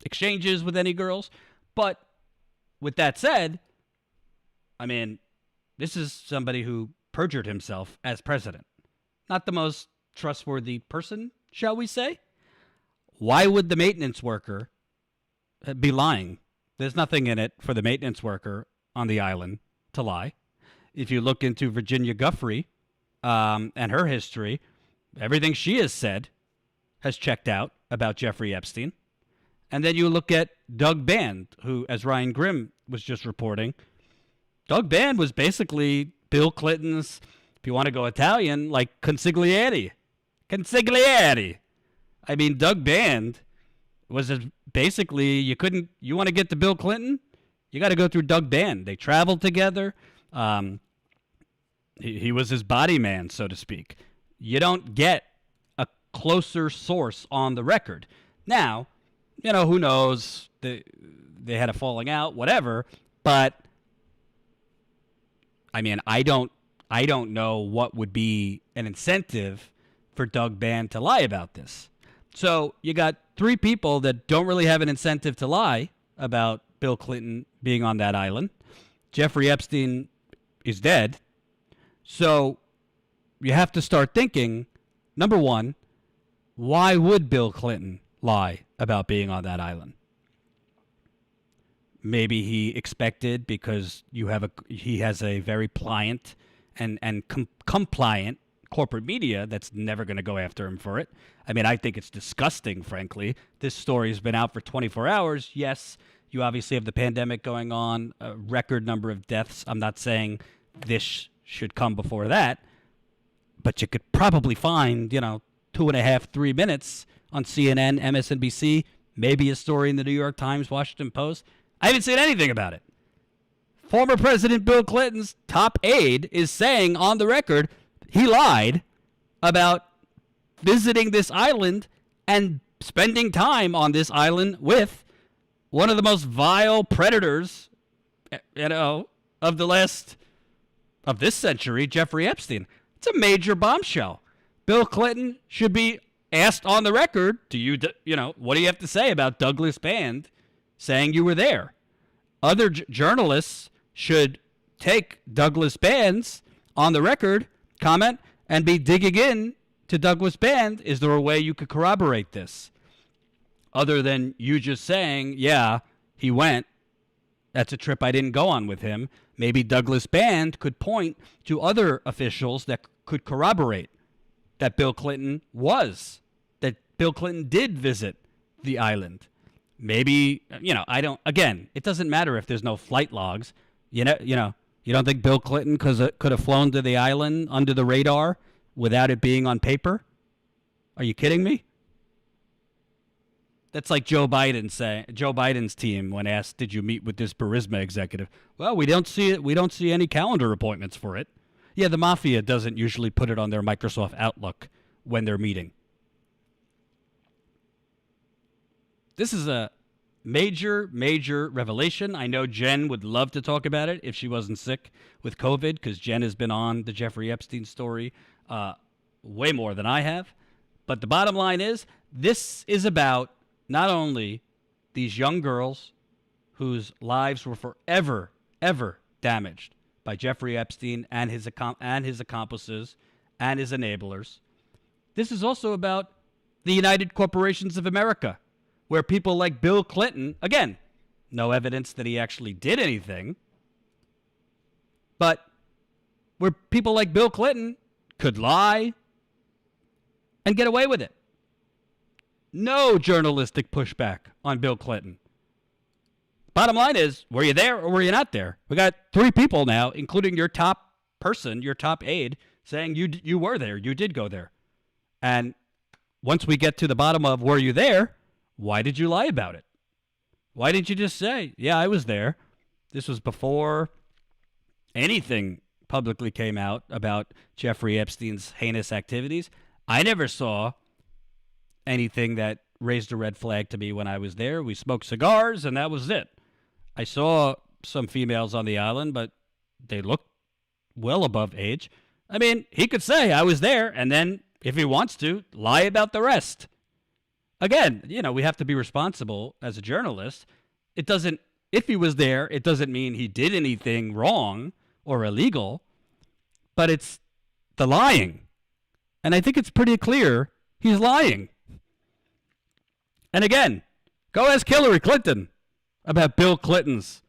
[SPEAKER 1] exchanges with any girls. But with that said, I mean, this is somebody who perjured himself as president. Not the most trustworthy person, shall we say? Why would the maintenance worker be lying? There's nothing in it for the maintenance worker on the island to lie. If you look into Virginia Giuffre and her history, everything she has said has checked out about Jeffrey Epstein. And then you look at Doug Band, who, as Ryan Grimm was just reporting, Doug Band was basically Bill Clinton's, if you want to go Italian, like consigliere. Consigliere. I mean, Doug Band was basically, you want to get to Bill Clinton? You got to go through Doug Band. They traveled together. He was his body man, so to speak. You don't get a closer source on the record. Now, who knows? They had a falling out, whatever. But I mean, I don't know what would be an incentive for Doug Band to lie about this. So you got three people that don't really have an incentive to lie about Bill Clinton being on that island. Jeffrey Epstein is dead. So you have to start thinking, number one, why would Bill Clinton lie about being on that island? Maybe he expected because he has a very pliant and compliant corporate media that's never going to go after him for it. I mean, I think it's disgusting, frankly. This story's been out for 24 hours. Yes, you obviously have the pandemic going on, a record number of deaths. I'm not saying this should come before that, but you could probably find, 2.5, 3 minutes on CNN, MSNBC, maybe a story in the New York Times, Washington Post. I haven't seen anything about it. Former President Bill Clinton's top aide is saying on the record he lied about visiting this island and spending time on this island with one of the most vile predators of this century, Jeffrey Epstein. It's a major bombshell. Bill Clinton should be asked on the record, what do you have to say about Douglas Band saying you were there? Other journalists should take Douglas Band's on the record comment and be digging in to Douglas Band. Is there a way you could corroborate this? Other than you just saying, yeah, he went. That's a trip I didn't go on with him. Maybe Douglas Band could point to other officials that could corroborate that Bill Clinton did visit the island. Maybe, it doesn't matter if there's no flight logs. You don't think Bill Clinton could have flown to the island under the radar without it being on paper? Are you kidding me? That's like Joe Biden's team when asked, "Did you meet with this Burisma executive?" Well, we don't see it. We don't see any calendar appointments for it. Yeah, the mafia doesn't usually put it on their Microsoft Outlook when they're meeting. This is a major, major revelation. I know Jen would love to talk about it if she wasn't sick with COVID, because Jen has been on the Jeffrey Epstein story way more than I have. But the bottom line is, this is about not only these young girls whose lives were forever, ever damaged by Jeffrey Epstein and his accomplices and his enablers. This is also about the United Corporations of America, where people like Bill Clinton, again, no evidence that he actually did anything, but where people like Bill Clinton could lie and get away with it. No journalistic pushback on Bill Clinton. Bottom line is, were you there or were you not there? We got 3 people now, including your top person, your top aide, saying you were there, you did go there. And once we get to the bottom of were you there, why did you lie about it? Why didn't you just say, yeah, I was there? This was before anything publicly came out about Jeffrey Epstein's heinous activities. I never saw anything that raised a red flag to me when I was there. We smoked cigars, and that was it. I saw some females on the island, but they looked well above age. I mean, he could say I was there, and then, if he wants to, lie about the rest. Again, we have to be responsible as a journalist. If he was there, it doesn't mean he did anything wrong or illegal, but it's the lying. And I think it's pretty clear he's lying. And again, go ask Hillary Clinton about Bill Clinton's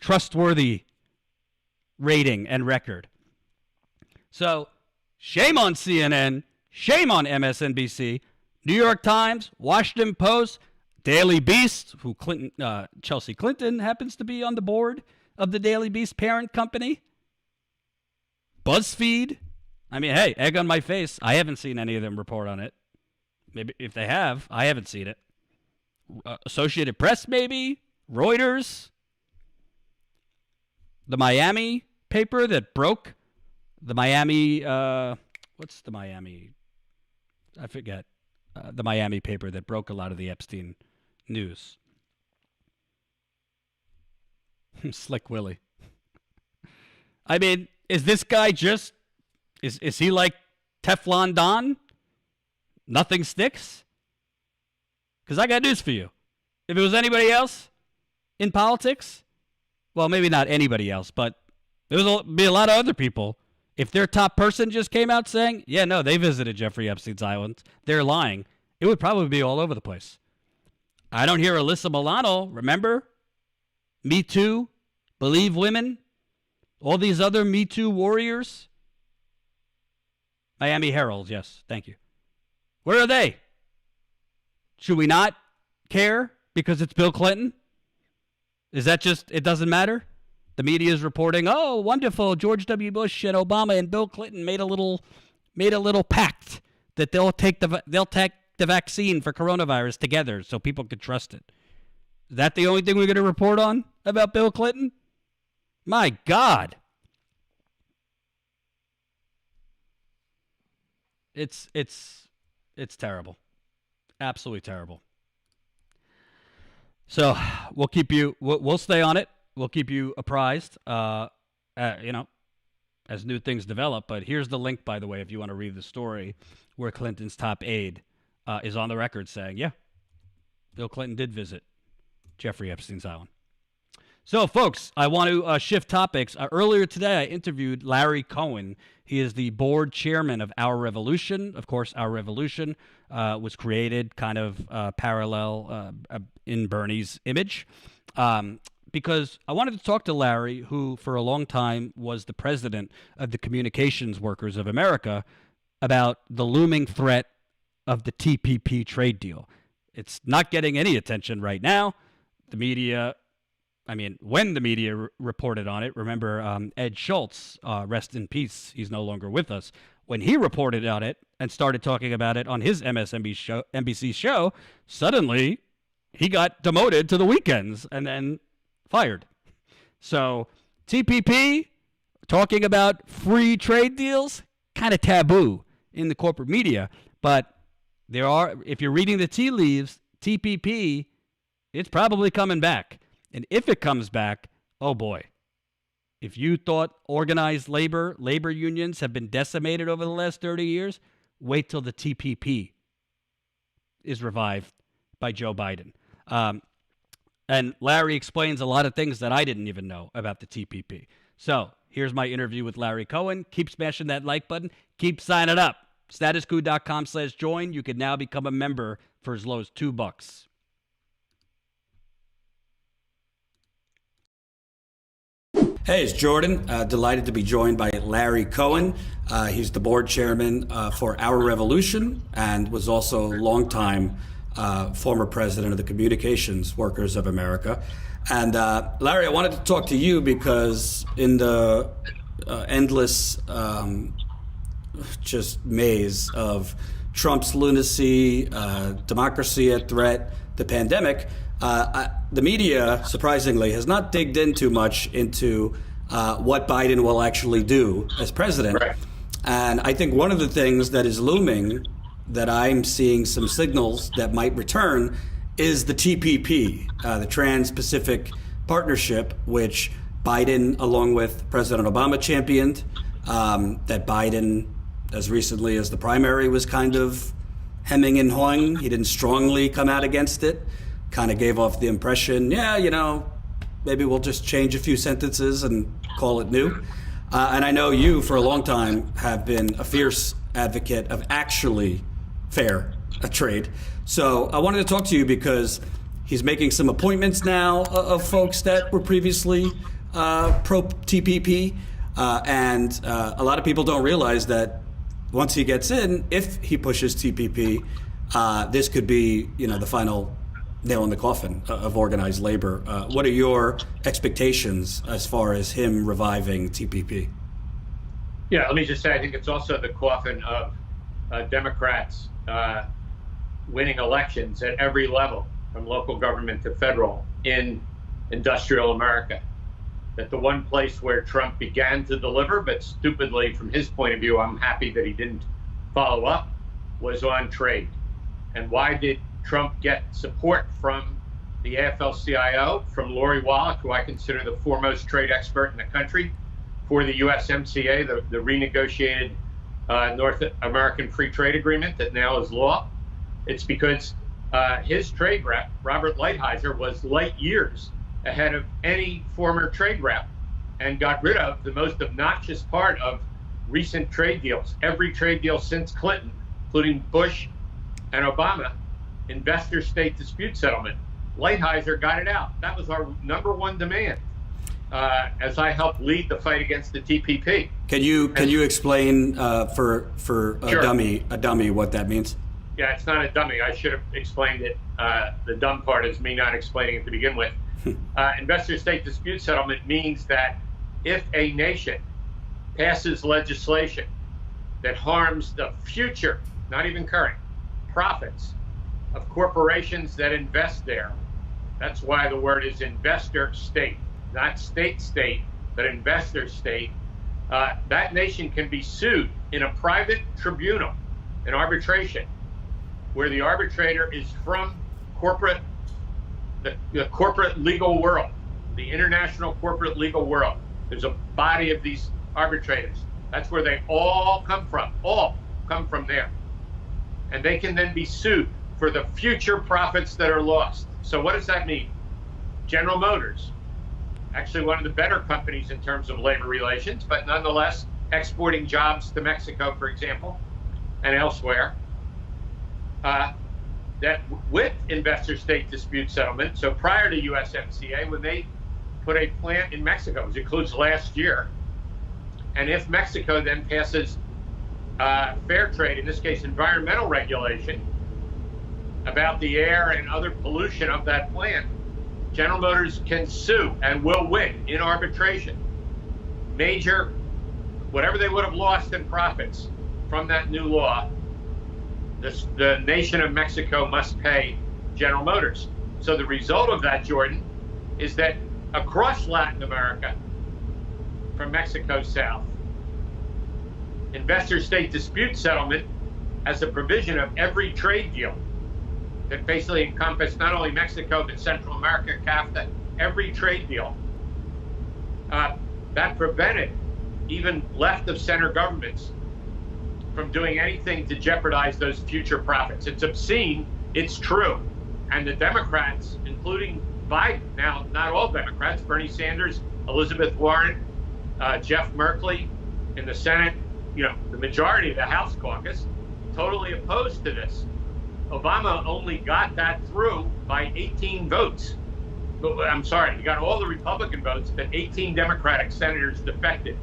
[SPEAKER 1] trustworthy rating and record. So, shame on CNN, shame on MSNBC, New York Times, Washington Post, Daily Beast, who Chelsea Clinton happens to be on the board of the Daily Beast parent company, BuzzFeed. I mean, hey, egg on my face. I haven't seen any of them report on it. Maybe if they have, I haven't seen it. Associated Press, maybe. Reuters. The Miami paper that broke. The Miami, what's the Miami? I forget. The Miami paper that broke a lot of the Epstein news. Slick Willie. I mean, is this guy just, is he like Teflon Don? Nothing sticks? Because I got news for you. If it was anybody else in politics, well, maybe not anybody else, but there will be a lot of other people. If their top person just came out saying, yeah, no, they visited Jeffrey Epstein's island, they're lying, it would probably be all over the place. I don't hear Alyssa Milano, remember? Me Too, Believe Women, all these other Me Too warriors. Miami Herald, yes, thank you. Where are they? Should we not care because it's Bill Clinton? Is that just, it doesn't matter? The media is reporting, oh, wonderful, George W. Bush and Obama and Bill Clinton made a little pact that they'll take the vaccine for coronavirus together so people could trust it. Is that the only thing we're going to report on about Bill Clinton? My God. It's terrible. Absolutely terrible. So we'll stay on it. We'll keep you apprised, as new things develop. But here's the link, by the way, if you want to read the story, where Clinton's top aide is on the record saying, yeah, Bill Clinton did visit Jeffrey Epstein's island. So, folks, I want to shift topics. Earlier today, I interviewed Larry Cohen. He is the board chairman of Our Revolution. Of course, Our Revolution was created kind of parallel in Bernie's image. Because I wanted to talk to Larry, who for a long time was the president of the Communications Workers of America, about the looming threat of the TPP trade deal. It's not getting any attention right now. The media, when the media reported on it, remember Ed Schultz, rest in peace, he's no longer with us. When he reported on it and started talking about it on his NBC show, suddenly he got demoted to the weekends and then fired. So TPP, talking about free trade deals, kind of taboo in the corporate media. But there are, if you're reading the tea leaves, TPP, it's probably coming back. And if it comes back, oh boy. If you thought organized labor unions have been decimated over the last 30 years, wait till the TPP is revived by Joe Biden. And Larry explains a lot of things that I didn't even know about the TPP. So here's my interview with Larry Cohen. Keep smashing that like button. Keep signing up. StatusCout.com/join. You can now become a member for as low as $2. Hey, it's Jordan. Delighted to be joined by Larry Cohen. He's the board chairman for Our Revolution and was also a longtime former president of the Communications Workers of America. And Larry, I wanted to talk to you because in the endless just maze of Trump's lunacy, democracy at threat, the pandemic, the media, surprisingly, has not digged in too much into what Biden will actually do as president. Right. And I think one of the things that is looming that I'm seeing some signals that might return is the TPP, the Trans-Pacific Partnership, which Biden, along with President Obama, championed, that Biden, as recently as the primary, was kind of hemming and hawing. He didn't strongly come out against it, kind of gave off the impression, maybe we'll just change a few sentences and call it new. And I know you, for a long time, have been a fierce advocate of actually fair trade. So I wanted to talk to you because he's making some appointments now of folks that were previously pro-TPP. And a lot of people don't realize that once he gets in, if he pushes TPP, this could be, the final nail in the coffin of organized labor. What are your expectations as far as him reviving TPP?
[SPEAKER 4] Yeah, let me just say, I think it's also the coffin of Democrats winning elections at every level, from local government to federal, in industrial America. That the one place where Trump began to deliver, but stupidly from his point of view, I'm happy that he didn't follow up, was on trade. And why did Trump get support from the AFL-CIO, from Lori Wallach, who I consider the foremost trade expert in the country, for the USMCA, the renegotiated North American Free Trade Agreement that now is law? It's because his trade rep, Robert Lighthizer, was light years ahead of any former trade rep and got rid of the most obnoxious part of recent trade deals. Every trade deal since Clinton, including Bush and Obama, investor-state dispute settlement. Lighthizer got it out. That was our number one demand as I helped lead the fight against the TPP.
[SPEAKER 1] Can you explain for a
[SPEAKER 4] Sure.
[SPEAKER 1] dummy what that means?
[SPEAKER 4] Yeah, it's not a dummy. I should have explained it. The dumb part is me not explaining it to begin with. Investor-state dispute settlement means that if a nation passes legislation that harms the future, not even current, profits of corporations that invest there, that's why the word is investor-state, not state-state, but investor-state, that nation can be sued in a private tribunal, an arbitration, where the arbitrator is from corporate the corporate legal world, the international corporate legal world. There's a body of these arbitrators. That's where they all come from. All come from there. And they can then be sued for the future profits that are lost. So what does that mean? General Motors, actually one of the better companies in terms of labor relations, but nonetheless exporting jobs to Mexico, for example, and elsewhere, that with investor-state dispute settlement, so prior to USMCA, when they put a plant in Mexico, which includes last year, and if Mexico then passes fair trade, in this case environmental regulation, about the air and other pollution of that plant, General Motors can sue and will win in arbitration. Major, whatever they would have lost in profits from that new law, the nation of Mexico must pay General Motors. So the result of that, Jordan, is that across Latin America, from Mexico south, investor-state dispute settlement has a provision of every trade deal that basically encompassed not only Mexico, but Central America, CAFTA, every trade deal. That prevented even left-of-center governments from doing anything to jeopardize those future profits. It's obscene, it's true. And the Democrats, including Biden, now not all Democrats, Bernie Sanders, Elizabeth Warren, Jeff Merkley in the Senate, the majority of the House caucus, totally opposed to this. Obama only got that through by 18 votes. I'm sorry, he got all the Republican votes, but 18 Democratic senators defected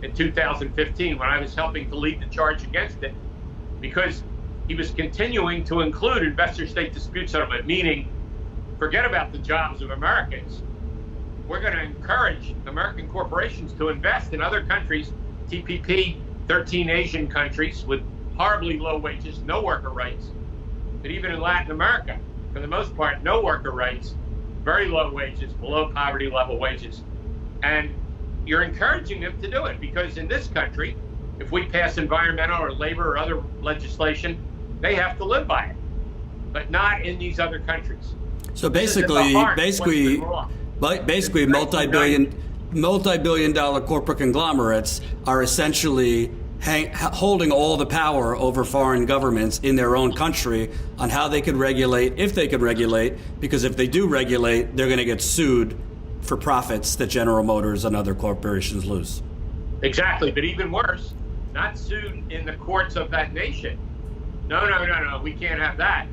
[SPEAKER 4] in 2015 when I was helping to lead the charge against it, because he was continuing to include investor-state dispute settlement, meaning forget about the jobs of Americans. We're going to encourage American corporations to invest in other countries, TPP, 13 Asian countries with horribly low wages, no worker rights. But even in Latin America, for the most part, no worker rights, very low wages, below poverty level wages. And you're encouraging them to do it because in this country, if we pass environmental or labor or other legislation, they have to live by it, but not in these other countries.
[SPEAKER 1] So basically multi-billion dollar corporate conglomerates are essentially holding all the power over foreign governments in their own country on how they could regulate, if they could regulate, because if they do regulate, they're going to get sued for profits that General Motors and other corporations lose.
[SPEAKER 4] Exactly, but even worse, not sued in the courts of that nation. No, we can't have that.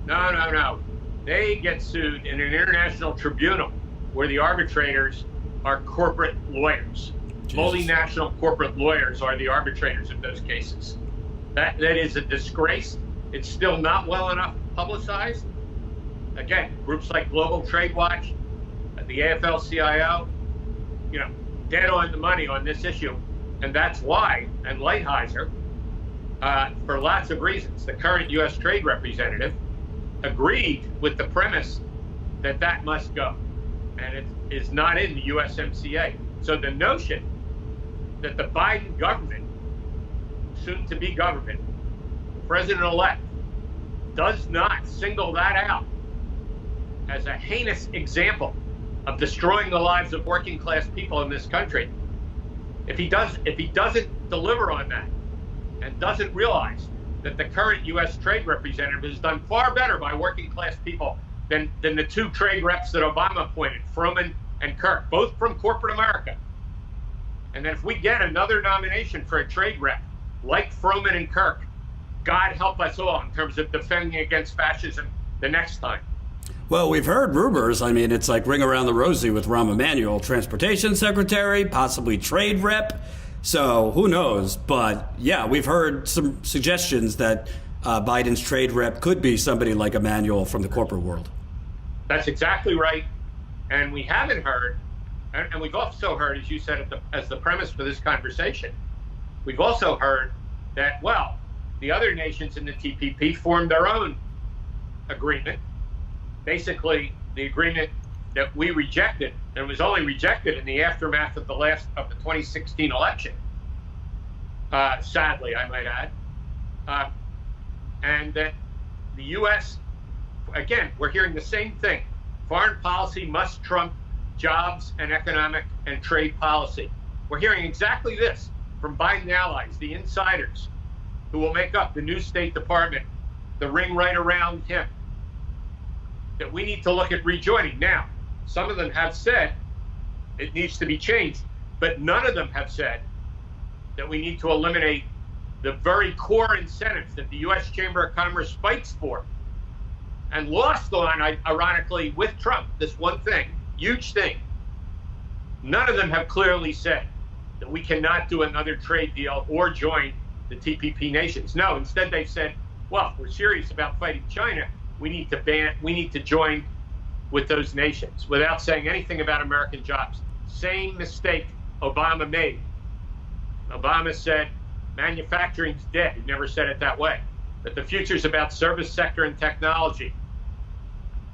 [SPEAKER 4] No. They get sued in an international tribunal where the arbitrators are corporate lawyers. Jesus. Multinational corporate lawyers are the arbitrators of those cases. That is a disgrace. It's still not well enough publicized. Again, groups like Global Trade Watch, the AFL-CIO, dead on the money on this issue. And that's why, and Lighthizer, for lots of reasons, the current U.S. Trade Representative agreed with the premise that that must go. And it is not in the USMCA. So the notion that the Biden government, soon to be government, president-elect, does not single that out as a heinous example of destroying the lives of working class people in this country. If he doesn't deliver on that and doesn't realize that the current U.S. Trade Representative has done far better by working class people than the two trade reps that Obama appointed, Froman and Kirk, both from corporate America. And then if we get another nomination for a trade rep like Froman and Kirk, God help us all in terms of defending against fascism the next time.
[SPEAKER 1] Well, we've heard rumors. I mean, it's like ring around the rosy with Rahm Emanuel, transportation secretary, possibly trade rep. So who knows? But yeah, we've heard some suggestions that Biden's trade rep could be somebody like Emanuel from the corporate world.
[SPEAKER 4] That's exactly right. And we haven't heard, and we've also heard, as you said, as the premise for this conversation, we've also heard that, well, the other nations in the TPP formed their own agreement. Basically, the agreement that we rejected, and was only rejected in the aftermath of the 2016 election, sadly, I might add, and that the U.S., again, we're hearing the same thing Foreign policy must trump jobs and economic and trade policy. We're hearing exactly this from Biden allies, the insiders who will make up the new State Department, the ring right around him, that we need to look at rejoining. Now, some of them have said it needs to be changed, but none of them have said that we need to eliminate the very core incentives that the U.S. Chamber of Commerce fights for and lost on, ironically, with Trump. This one thing, huge thing. None of them have clearly said that we cannot do another trade deal or join the TPP nations. No, instead they've said, well, if we're serious about fighting China, we need to join with those nations, without saying anything about American jobs. Same mistake Obama made. Obama said manufacturing's dead. He never said it that way. But the future's about service sector and technology.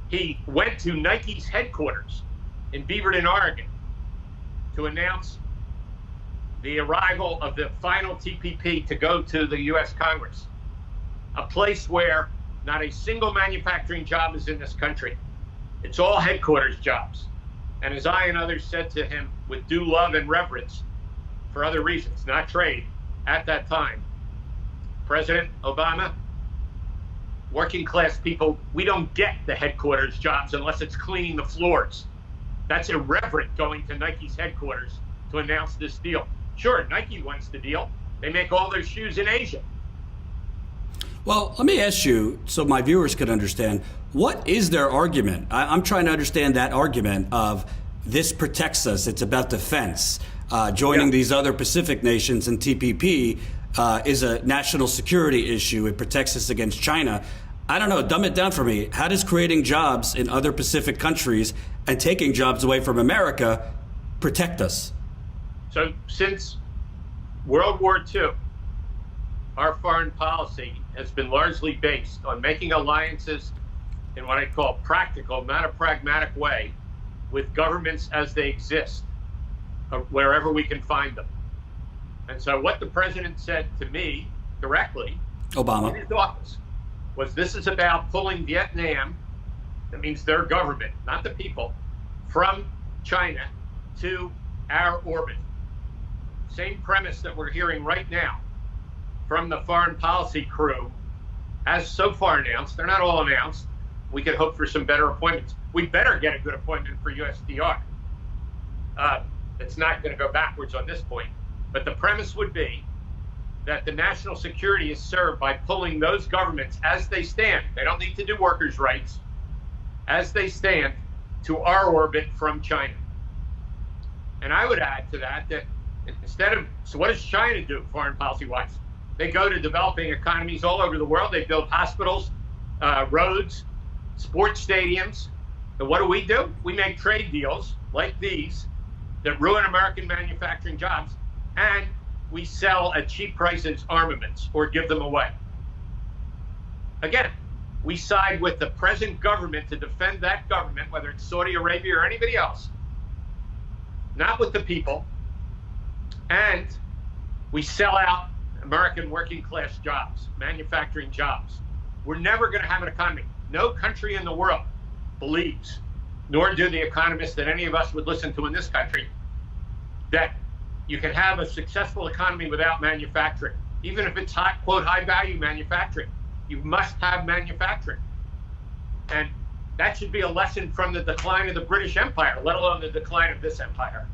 [SPEAKER 4] He went to Nike's headquarters in Beaverton, Oregon, to announce the arrival of the final TPP to go to the U.S. Congress, a place where not a single manufacturing job is in this country. It's all headquarters jobs. And as I and others said to him with due love and reverence, for other reasons, not trade, at that time, President Obama, working class people, we don't get the headquarters jobs unless it's cleaning the floors. That's irreverent, going to Nike's headquarters to announce this deal. Sure, Nike wants the deal. They make all their shoes in Asia.
[SPEAKER 1] Well, let me ask you, so my viewers could understand, what is their argument? I'm trying to understand that argument of this protects us. It's about defense. Joining these other Pacific nations in TPP is a national security issue. It protects us against China. I don't know, dumb it down for me. How does creating jobs in other Pacific countries and taking jobs away from America protect us?
[SPEAKER 4] So since World War II, our foreign policy has been largely based on making alliances in what I call practical, not a pragmatic way, with governments as they exist, wherever we can find them. And so what the president said to me directly,
[SPEAKER 1] Obama,
[SPEAKER 4] in his office, was this is about pulling Vietnam, that means their government, not the people, from China to our orbit. Same premise that we're hearing right now from the foreign policy crew, as so far announced. They're not all announced. We could hope for some better appointments. We better get a good appointment for USDR. It's not going to go backwards on this point. But the premise would be that the national security is served by pulling those governments as they stand. They don't need to do workers' rights. As they stand to our orbit from China. And I would add to that instead of, so what does China do foreign policy-wise? They go to developing economies all over the world. They build hospitals, roads, sports stadiums. And what do? We make trade deals like these that ruin American manufacturing jobs, and we sell at cheap prices armaments or give them away. Again, we side with the present government to defend that government, whether it's Saudi Arabia or anybody else, not with the people, and we sell out American working class jobs, manufacturing jobs. We're never going to have an economy. No country in the world believes, nor do the economists that any of us would listen to in this country, that you can have a successful economy without manufacturing. Even if it's quote, high value manufacturing, you must have manufacturing. And that should be a lesson from the decline of the British Empire, let alone the decline of this empire.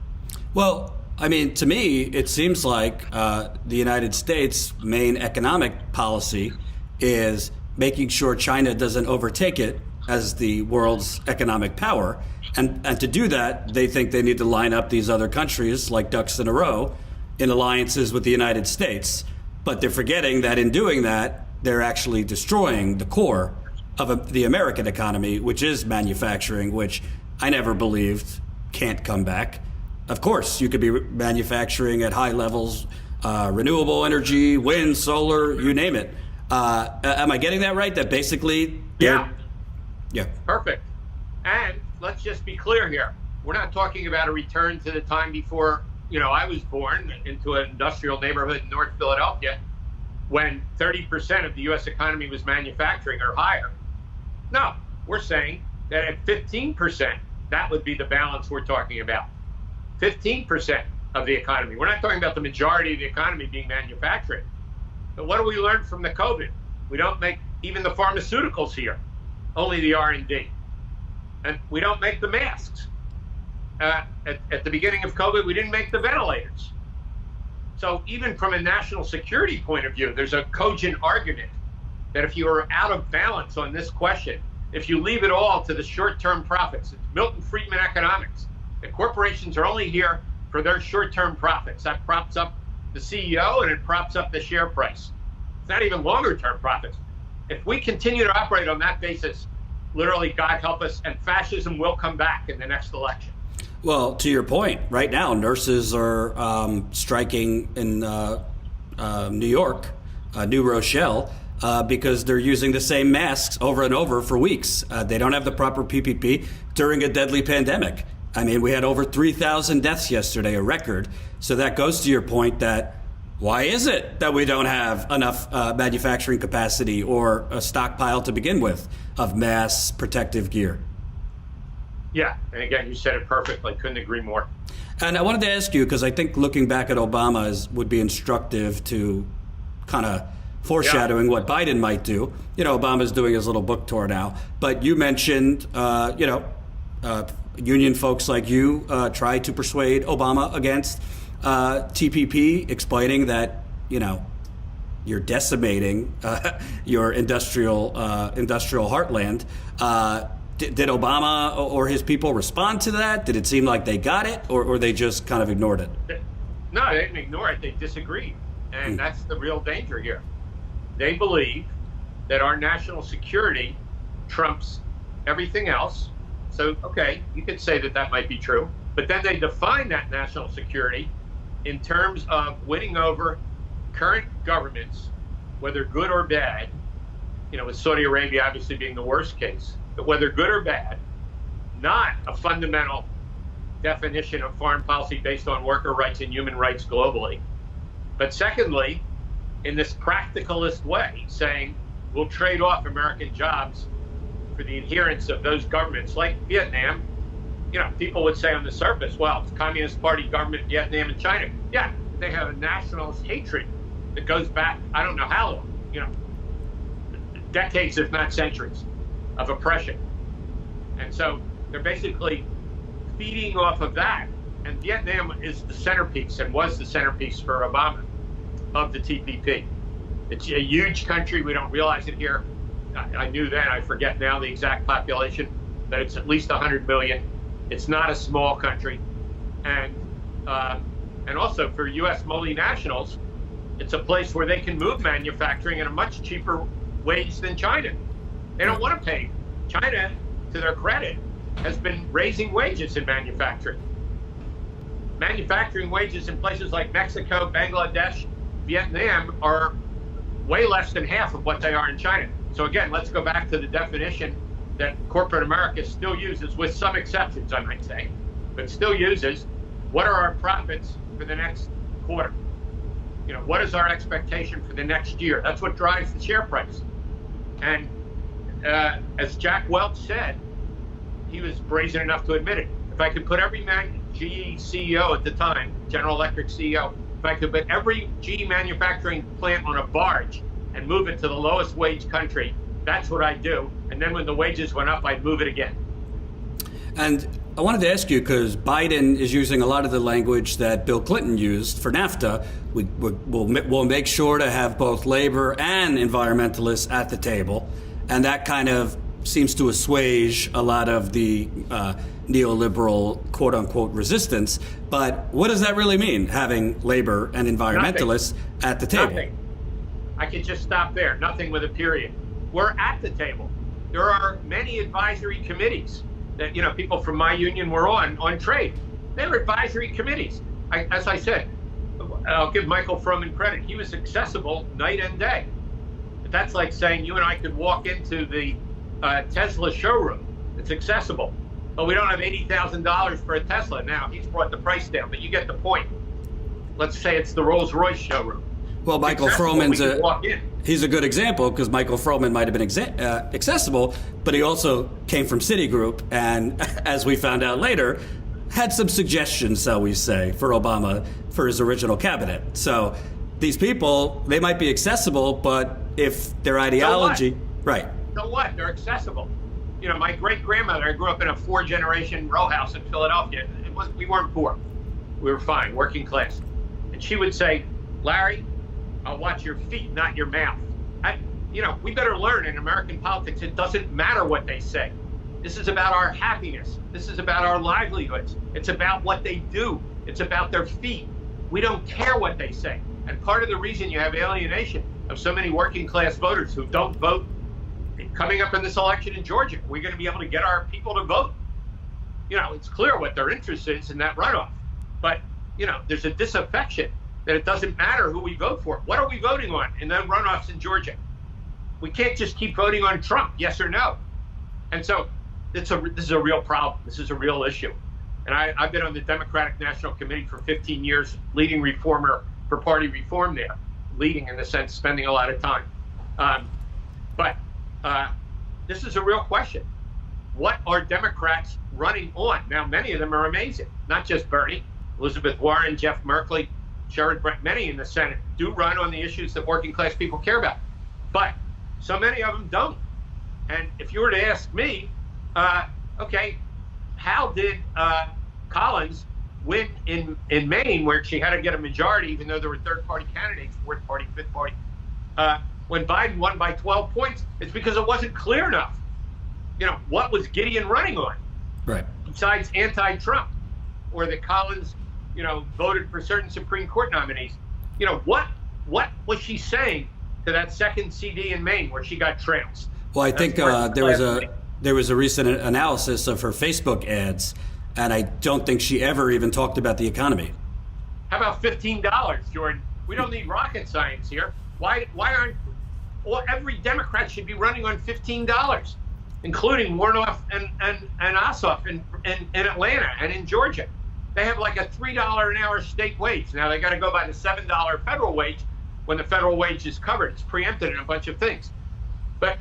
[SPEAKER 1] Well, I mean, to me, it seems like the United States' main economic policy is making sure China doesn't overtake it as the world's economic power. And to do that, they think they need to line up these other countries like ducks in a row in alliances with the United States. But they're forgetting that in doing that, they're actually destroying the core of the American economy, which is manufacturing, which I never believed can't come back. Of course, you could be manufacturing at high levels, renewable energy, wind, solar, you name it. Am I getting that right? That basically...
[SPEAKER 4] Yeah.
[SPEAKER 1] Yeah.
[SPEAKER 4] Perfect. And let's just be clear here. We're not talking about a return to the time before, I was born into an industrial neighborhood in North Philadelphia when 30% of the U.S. economy was manufacturing or higher. No, we're saying that at 15%, that would be the balance we're talking about. 15% of the economy. We're not talking about the majority of the economy being manufacturing. But what do we learn from the COVID? We don't make even the pharmaceuticals here, only the R&D. And we don't make the masks. At the beginning of COVID, we didn't make the ventilators. So even from a national security point of view, there's a cogent argument that if you are out of balance on this question, if you leave it all to the short-term profits, it's Milton Friedman economics. The corporations are only here for their short-term profits. That props up the CEO and it props up the share price. It's not even longer-term profits. If we continue to operate on that basis, literally, God help us, and fascism will come back in the next election.
[SPEAKER 1] Well, to your point, right now, nurses are striking in New York, New Rochelle, because they're using the same masks over and over for weeks. They don't have the proper PPP during a deadly pandemic. I mean, we had over 3,000 deaths yesterday, a record. So that goes to your point that why is it that we don't have enough manufacturing capacity or a stockpile to begin with of mass protective gear?
[SPEAKER 4] Yeah, and again, you said it perfectly. Couldn't agree more.
[SPEAKER 1] And I wanted to ask you, because I think looking back at Obama would be instructive to kind of foreshadowing what Biden might do. You know, Obama's doing his little book tour now. But you mentioned, union folks like you tried to persuade Obama against TPP, explaining that, you know, you're decimating your industrial heartland. Did Obama or his people respond to that? Did it seem like they got it, or they just kind of ignored it?
[SPEAKER 4] No, they didn't ignore it. They disagreed. And that's the real danger here. They believe that our national security trumps everything else. So, okay, you could say that that might be true. But then they define that national security in terms of winning over current governments, whether good or bad, you know, with Saudi Arabia obviously being the worst case, but whether good or bad, not a fundamental definition of foreign policy based on worker rights and human rights globally. But secondly, in this practicalist way, saying we'll trade off American jobs for the adherence of those governments like Vietnam. You know, people would say on the surface, well, it's Communist Party government, Vietnam and China. Yeah, they have a nationalist hatred that goes back, I don't know how long, you know, decades, if not centuries, of oppression. And so they're basically feeding off of that. And Vietnam is the centerpiece and was the centerpiece for Obama of the TPP. It's a huge country. We don't realize it here. I knew then, I forget now the exact population, but it's at least 100 million. It's not a small country. And also for U.S. multinationals, it's a place where they can move manufacturing at a much cheaper wage than China. They don't want to pay. China, to their credit, has been raising wages in manufacturing. Manufacturing wages in places like Mexico, Bangladesh, Vietnam are way less than half of what they are in China. So again, let's go back to the definition that corporate America still uses, with some exceptions, I might say, but still uses. What are our profits for the next quarter? You know, what is our expectation for the next year? That's what drives the share price. And as Jack Welch said, he was brazen enough to admit it. If I could put every GE CEO at the time, General Electric CEO, if I could put every GE manufacturing plant on a barge and move it to the lowest wage country, that's what I'd do. And then when the wages went up, I'd move it again.
[SPEAKER 1] And I wanted to ask you, because Biden is using a lot of the language that Bill Clinton used for NAFTA. We'll make sure to have both labor and environmentalists at the table. And that kind of seems to assuage a lot of the neoliberal, quote unquote, resistance. But what does that really mean, having labor and environmentalists at the table?
[SPEAKER 4] Nothing. I could just stop there. Nothing with a period. We're at the table. There are many advisory committees that, you know, people from my union were on trade. They were advisory committees. As I said, I'll give Michael Froman credit. He was accessible night and day. But that's like saying you and I could walk into the Tesla showroom. It's accessible. But we don't have $80,000 for a Tesla. Now, he's brought the price down, but you get the point. Let's say it's the Rolls-Royce showroom.
[SPEAKER 1] Well, Michael Froman's he's a good example because Michael Froman might have been accessible, but he also came from Citigroup, and as we found out later, had some suggestions, shall we say, for Obama for his original cabinet. So these people, they might be accessible, but if their ideology,
[SPEAKER 4] so
[SPEAKER 1] right?
[SPEAKER 4] So what? They're accessible. You know, my great-grandmother, I grew up in a 4-generation row house in Philadelphia. We weren't poor. We were fine, working class. And she would say, Larry, I'll watch your feet, not your mouth. We better learn in American politics, it doesn't matter what they say. This is about our happiness. This is about our livelihoods. It's about what they do. It's about their feet. We don't care what they say. And part of the reason you have alienation of so many working class voters who don't vote coming up in this election in Georgia, we're going to be able to get our people to vote. It's clear what their interest is in that runoff. But, there's a disaffection that it doesn't matter who we vote for. What are we voting on in the runoffs in Georgia? We can't just keep voting on Trump, yes or no. And so this is a real problem. This is a real issue. And I've been on the Democratic National Committee for 15 years, leading reformer for party reform there, leading in the sense, spending a lot of time. But this is a real question. What are Democrats running on? Now, many of them are amazing, not just Bernie, Elizabeth Warren, Jeff Merkley, Sherrod Brett, many in the Senate do run on the issues that working class people care about. But so many of them don't. And if you were to ask me, okay, how did Collins win in Maine, where she had to get a majority, even though there were third-party candidates, fourth party, fifth party, when Biden won by 12 points? It's because it wasn't clear enough. What was Gideon running on?
[SPEAKER 1] Right.
[SPEAKER 4] Besides anti-Trump, or that Collins, voted for certain Supreme Court nominees. What was she saying to that second CD in Maine where she got trounced?
[SPEAKER 1] Well, I think there was a recent analysis of her Facebook ads, and I don't think she ever even talked about the economy.
[SPEAKER 4] How about $15, Jordan? We don't need rocket science here. Why aren't every Democrat should be running on $15, including Warnoff and Ossoff in Atlanta and in Georgia. They have like a $3 an hour state wage. Now they got to go by the $7 federal wage when the federal wage is covered. It's preempted in a bunch of things. But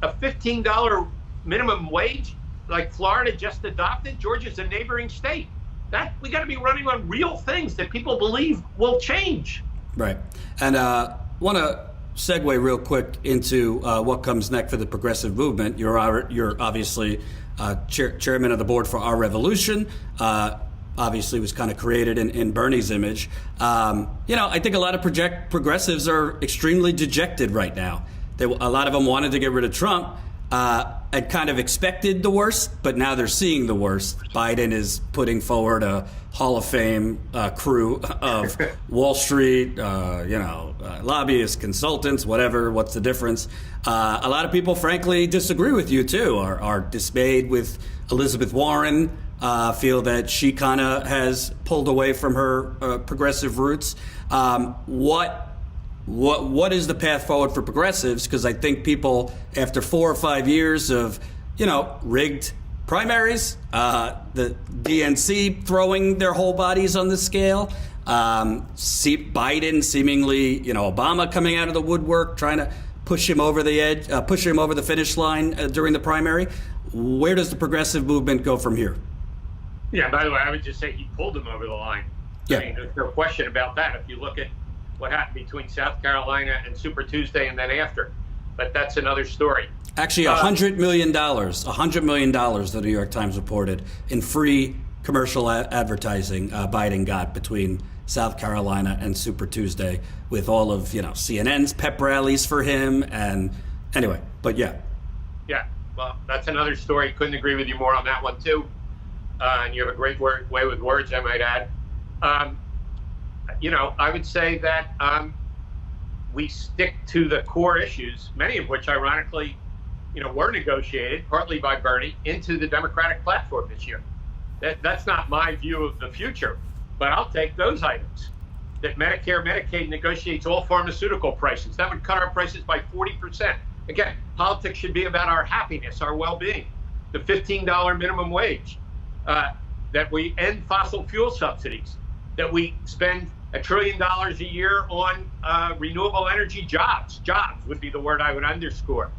[SPEAKER 4] a $15 minimum wage, like Florida just adopted, Georgia's a neighboring state. That we got to be running on real things that people believe will change.
[SPEAKER 1] Right. And want to segue real quick into what comes next for the progressive movement. You're obviously chairman of the board for Our Revolution. Obviously was kind of created in Bernie's image. I think a lot of progressives are extremely dejected right now. A lot of them wanted to get rid of Trump, had kind of expected the worst, but now they're seeing the worst. Biden is putting forward a Hall of Fame crew of Wall Street, lobbyists, consultants, whatever. What's the difference? A lot of people, frankly, disagree with you, too, are dismayed with Elizabeth Warren, feel that she kind of has pulled away from her progressive roots. What is the path forward for progressives? Because I think people, after 4 or 5 years of, rigged primaries, the DNC throwing their whole bodies on the scale, Biden seemingly, Obama coming out of the woodwork, trying to push him over the edge, push him over the finish line during the primary. Where does the progressive movement go from here?
[SPEAKER 4] Yeah, by the way, I would just say he pulled him over the line.
[SPEAKER 1] Yeah.
[SPEAKER 4] I mean, there's no question about that. If you look at what happened between South Carolina and Super Tuesday and then after. But that's another story.
[SPEAKER 1] Actually, $100 million the New York Times reported in free commercial advertising Biden got between South Carolina and Super Tuesday, with all of, CNN's pep rallies for him. And anyway, but yeah.
[SPEAKER 4] Yeah, well, that's another story. Couldn't agree with you more on that one, too. And you have a great way with words, I might add. I would say that we stick to the core issues, many of which, ironically, were negotiated, partly by Bernie, into the Democratic platform this year. That's not my view of the future, but I'll take those items. That Medicare, Medicaid negotiates all pharmaceutical prices. That would cut our prices by 40%. Again, politics should be about our happiness, our well-being. The $15 minimum wage. That we end fossil fuel subsidies. that we spend $1 trillion a year on renewable energy jobs. Jobs would be the word I would underscore.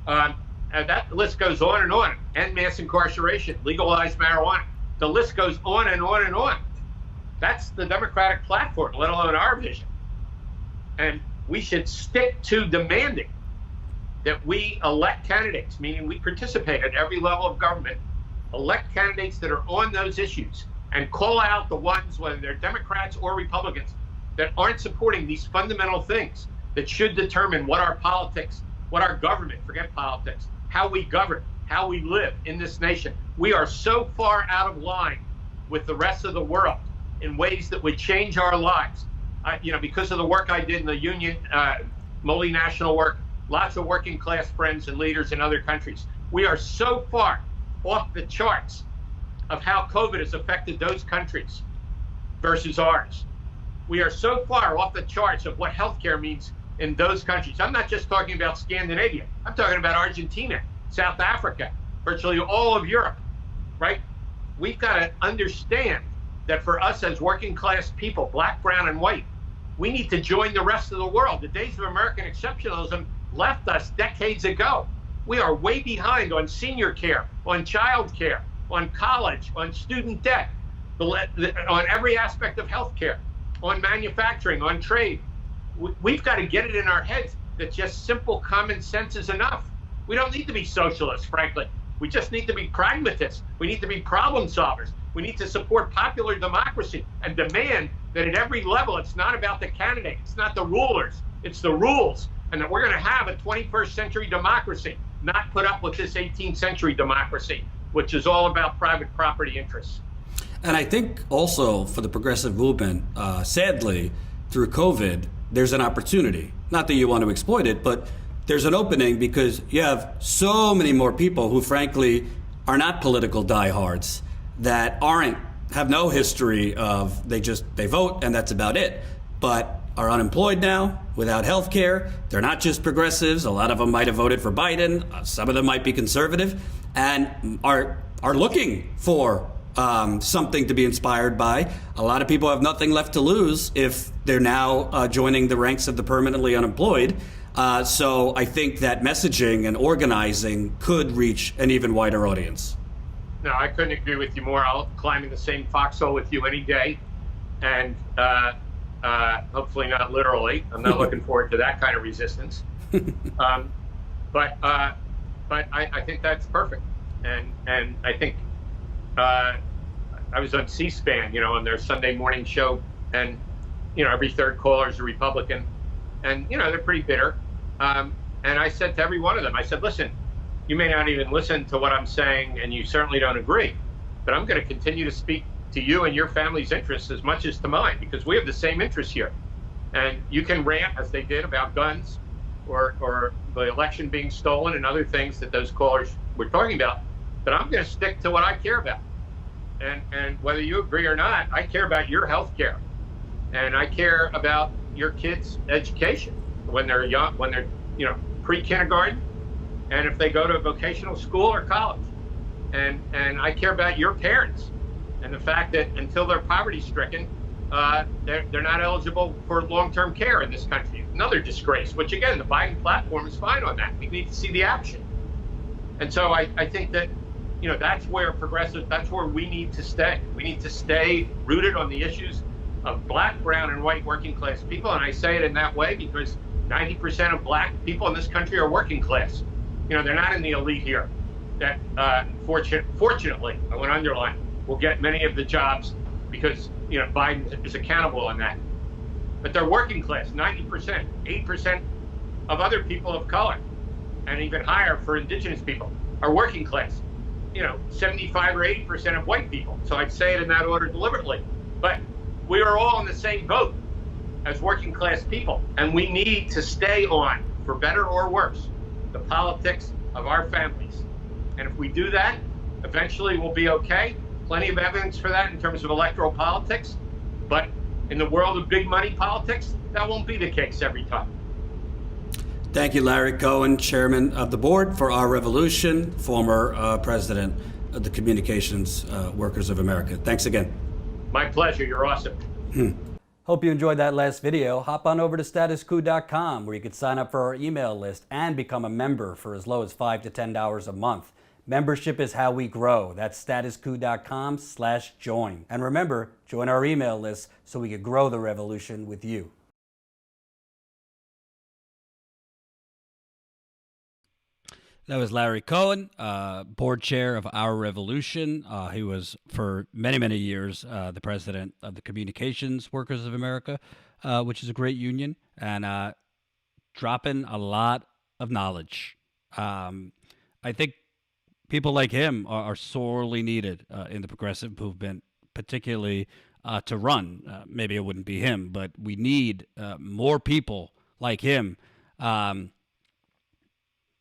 [SPEAKER 4] And that list goes on and on. End mass incarceration, legalize marijuana. The list goes on and on and on. That's the Democratic platform, let alone our vision. And we should stick to demanding that we elect candidates, meaning we participate at every level of government, elect candidates that are on those issues, and call out the ones, whether they're Democrats or Republicans, that aren't supporting these fundamental things that should determine what our politics, what our government, forget politics, how we govern, how we live in this nation. We are so far out of line with the rest of the world in ways that would change our lives. Because of the work I did in the union, multinational work, lots of working class friends and leaders in other countries. We are so far off the charts of how COVID has affected those countries versus ours. We are so far off the charts of what healthcare means in those countries. I'm not just talking about Scandinavia. I'm talking about Argentina, South Africa, virtually all of Europe, right? We've got to understand that for us as working class people, black, brown, and white, we need to join the rest of the world. The days of American exceptionalism left us decades ago. We are way behind on senior care, on child care, on college, on student debt, on every aspect of healthcare, on manufacturing, on trade. We've got to get it in our heads that just simple common sense is enough. We don't need to be socialists, frankly. We just need to be pragmatists. We need to be problem solvers. We need to support popular democracy and demand that at every level, it's not about the candidate, it's not the rulers, it's the rules, and that we're going to have a 21st century democracy, not put up with this 18th century democracy, which is all about private property interests.
[SPEAKER 1] And I think also for the progressive movement, sadly, through COVID, there's an opportunity. Not that you want to exploit it, but there's an opening because you have so many more people who, frankly, are not political diehards, that have no history of they vote and that's about it, but are unemployed now, without health care. They're not just progressives. A lot of them might have voted for Biden. Some of them might be conservative and are looking for something to be inspired by. A lot of people have nothing left to lose if they're now joining the ranks of the permanently unemployed. So I think that messaging and organizing could reach an even wider audience.
[SPEAKER 4] No, I couldn't agree with you more. I'll climb in the same foxhole with you any day. And hopefully not literally. I'm not looking forward to that kind of resistance. But I think that's perfect. And I think I was on C-SPAN, on their Sunday morning show, and every third caller is a Republican, and they're pretty bitter. And I said to every one of them, I said, listen, you may not even listen to what I'm saying, and you certainly don't agree, but I'm going to continue to speak to you and your family's interests as much as to mine, because we have the same interests here. And you can rant, as they did, about guns or the election being stolen and other things that those callers were talking about, but I'm going to stick to what I care about. And whether you agree or not, I care about your health care, and I care about your kids' education when they're young, when they're pre-kindergarten, and if they go to a vocational school or college. And I care about your parents and the fact that until they're poverty-stricken, they're not eligible for long-term care in this country. Another disgrace, which again, the Biden platform is fine on that. We need to see the action. And so I think that, that's where that's where we need to stay. We need to stay rooted on the issues of black, brown, and white working class people. And I say it in that way because 90% of black people in this country are working class. They're not in the elite here that, fortunately, I want to underline, will get many of the jobs because, Biden is accountable on that. But they're working class, 90%, 8% of other people of color, and even higher for indigenous people, are working class. 75 or 80% of white people. So I'd say it in that order deliberately. But we are all in the same boat as working class people, and we need to stay on, for better or worse, the politics of our families. And if we do that, eventually we'll be okay. Plenty of evidence for that in terms of electoral politics. But in the world of big money politics, that won't be the case every time.
[SPEAKER 1] Thank you, Larry Cohen, chairman of the board for Our Revolution, former president of the Communications Workers of America. Thanks again.
[SPEAKER 4] My pleasure. You're awesome.
[SPEAKER 1] Hope you enjoyed that last video. Hop on over to statuscoup.com where you can sign up for our email list and become a member for as low as $5 to $10 a month. Membership is how we grow. That's statuscoup.com/join. And remember, join our email list so we can grow the revolution with you. That was Larry Cohen, board chair of Our Revolution. He was, for many, many years, the president of the Communications Workers of America, which is a great union, and dropping a lot of knowledge. I think people like him are sorely needed in the progressive movement, particularly to run. Maybe it wouldn't be him, but we need more people like him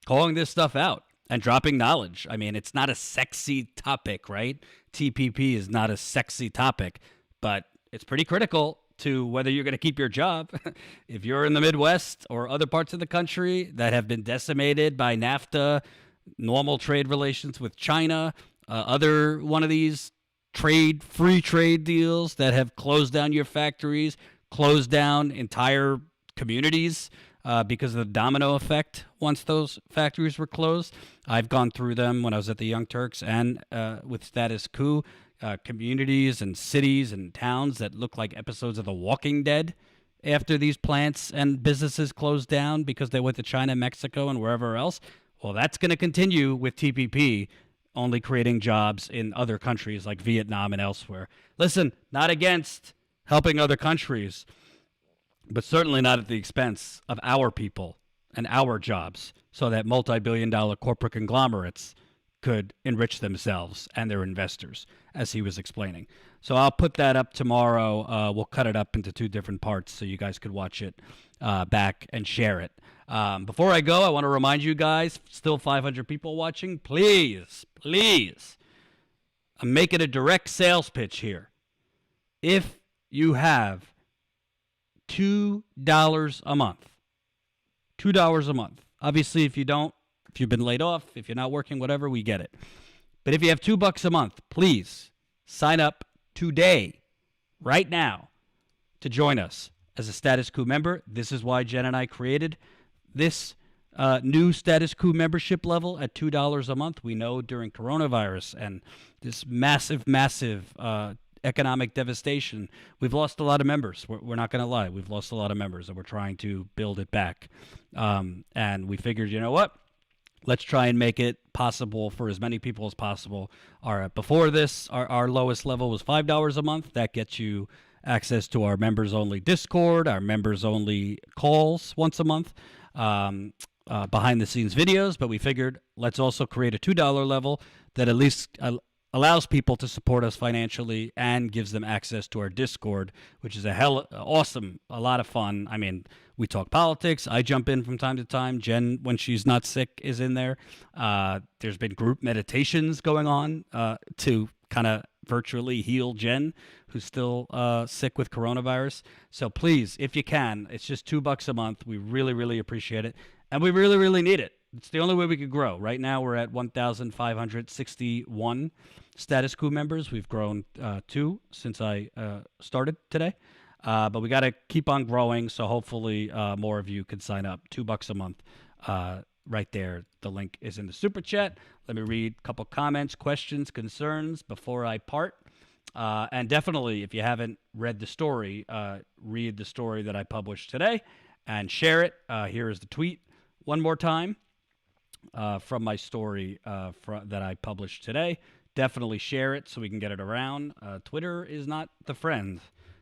[SPEAKER 1] calling this stuff out and dropping knowledge. I mean, it's not a sexy topic, right? TPP is not a sexy topic, but it's pretty critical to whether you're going to keep your job. If you're in the Midwest or other parts of the country that have been decimated by NAFTA, normal trade relations with China, other one of these free trade deals that have closed down your factories, closed down entire communities, because of the domino effect once those factories were closed. I've gone through them when I was at the Young Turks and with Status Coup, communities and cities and towns that look like episodes of The Walking Dead after these plants and businesses closed down because they went to China, Mexico, and wherever else. Well, that's going to continue with TPP, only creating jobs in other countries like Vietnam and elsewhere. Listen, not against helping other countries, but certainly not at the expense of our people and our jobs, so that multi-billion-dollar corporate conglomerates could enrich themselves and their investors, as he was explaining. So I'll put that up tomorrow. We'll cut it up into 2 different parts so you guys could watch it back and share it. Before I go, I want to remind you guys, still 500 people watching, please, I'm making a direct sales pitch here. If you have $2 a month. $2 a month. Obviously, if you've been laid off, if you're not working, whatever, we get it. But if you have $2 a month, please sign up today, right now, to join us as a Status Coup member. This is why Jen and I created this new Status Coup membership level at $2 a month. We know during coronavirus and this massive economic devastation, we've lost a lot of members. We're not going to lie. We've lost a lot of members, and we're trying to build it back. And we figured, you know what? Let's try and make it possible for as many people as possible. Before this, our lowest level was $5 a month. That gets you access to our members-only Discord, our members-only calls once a month, behind-the-scenes videos. But we figured let's also create a $2 level that at least allows people to support us financially and gives them access to our Discord, which is awesome, a lot of fun. I mean, we talk politics. I jump in from time to time. Jen, when she's not sick, is in there. There's been group meditations going on to kind of virtually heal Jen, who's still sick with coronavirus. So please, if you can, it's just $2 a month. We really, really appreciate it. And we really, really need it. It's the only way we could grow. Right now, we're at 1,561 Status Coup members. We've grown 2 since I started today. But we got to keep on growing, so hopefully more of you can sign up. $2 a month right there. The link is in the Super Chat. Let me read a couple comments, questions, concerns before I part. And definitely, if you haven't read the story, read the story that I published today and share it. Here is the tweet one more time. From my story that I published today. Definitely share it so we can get it around. Twitter is not the friend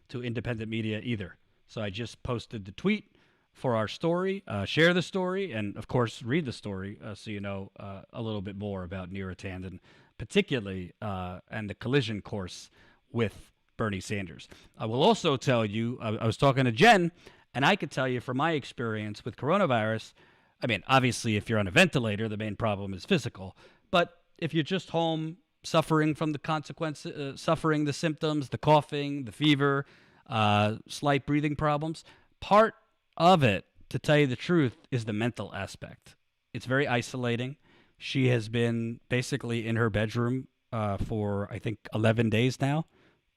[SPEAKER 1] to independent media either. So I just posted the tweet for our story. Share the story and, of course, read the story so you know a little bit more about Neera Tanden, particularly, and the collision course with Bernie Sanders. I will also tell you, I was talking to Jen, and I could tell you from my experience with coronavirus, I mean, obviously, if you're on a ventilator, the main problem is physical. But if you're just home suffering from the consequences, suffering the symptoms, the coughing, the fever, slight breathing problems, part of it, to tell you the truth, is the mental aspect. It's very isolating. She has been basically in her bedroom for, I think, 11 days now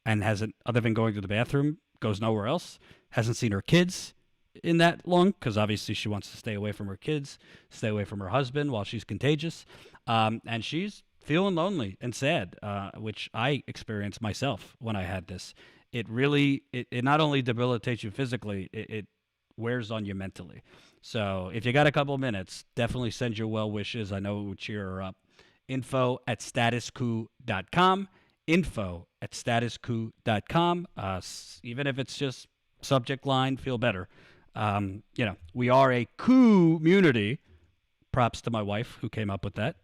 [SPEAKER 1] and hasn't, other than going to the bathroom, goes nowhere else. Hasn't seen her kids in that long because obviously she wants to stay away from her kids, stay away from her husband while she's contagious. And she's feeling lonely and sad, which I experienced myself when I had this. It really, it not only debilitates you physically, it wears on you mentally. So if you got a couple minutes, definitely send your well wishes. I know it would cheer her up. info@statuscoup.com. info@statuscoup.com. Even if it's just subject line, feel better. We are a community. Props to my wife who came up with that.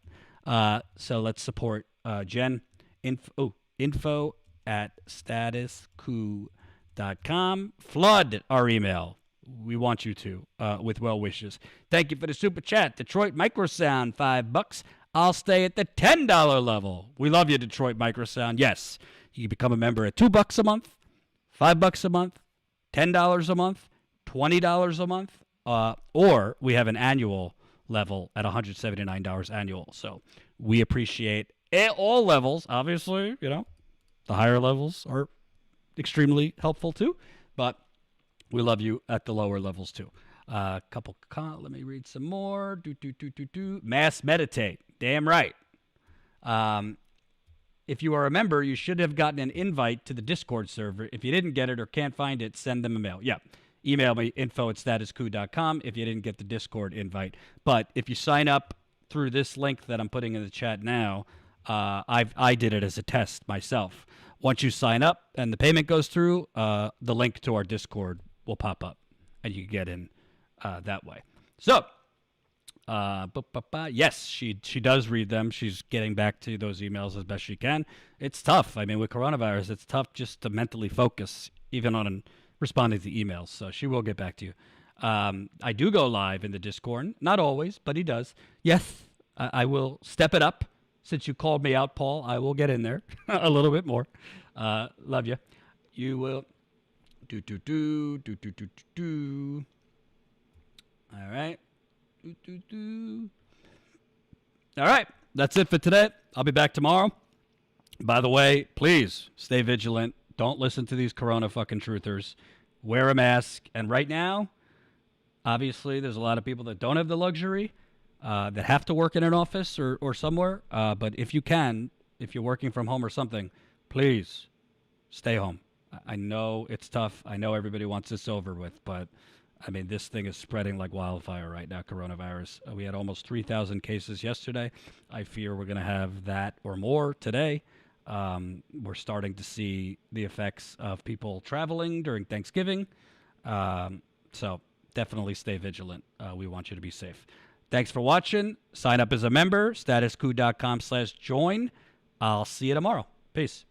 [SPEAKER 1] So let's support Jen. info@statuscoup.com. Flood our email. We want you to with well wishes. Thank you for the super chat. Detroit Microsound, $5. I'll stay at the $10 level. We love you, Detroit Microsound. Yes, you can become a member at $2 a month, $5 a month, $10 a month, $20 a month, or we have an annual level at $179 annual. So we appreciate all levels. Obviously, the higher levels are extremely helpful too, but we love you at the lower levels too. Let me read some more. Mass meditate. Damn right. If you are a member, you should have gotten an invite to the Discord server. If you didn't get it or can't find it, send them a mail. Yeah. Email me, info@statuscoup.com if you didn't get the Discord invite. But if you sign up through this link that I'm putting in the chat now, I did it as a test myself. Once you sign up and the payment goes through, the link to our Discord will pop up, and you can get in that way. So, yes, she does read them. She's getting back to those emails as best she can. It's tough. I mean, with coronavirus, it's tough just to mentally focus, even on responding to emails. So she will get back to you. I do go live in the Discord. Not always, but he does. Yes, I will step it up. Since you called me out, Paul, I will get in there a little bit more. Love you. You will. All right. All right. That's it for today. I'll be back tomorrow. By the way, please stay vigilant. Don't listen to these corona fucking truthers. Wear a mask. And right now, obviously, there's a lot of people that don't have the luxury, that have to work in an office or somewhere. But if you can, if you're working from home or something, please stay home. I know it's tough. I know everybody wants this over with, but I mean, this thing is spreading like wildfire right now, coronavirus. We had almost 3,000 cases yesterday. I fear we're going to have that or more today. We're starting to see the effects of people traveling during Thanksgiving. So definitely stay vigilant. We want you to be safe. Thanks for watching. Sign up as a member, statuscoup.com/join. I'll see you tomorrow. Peace.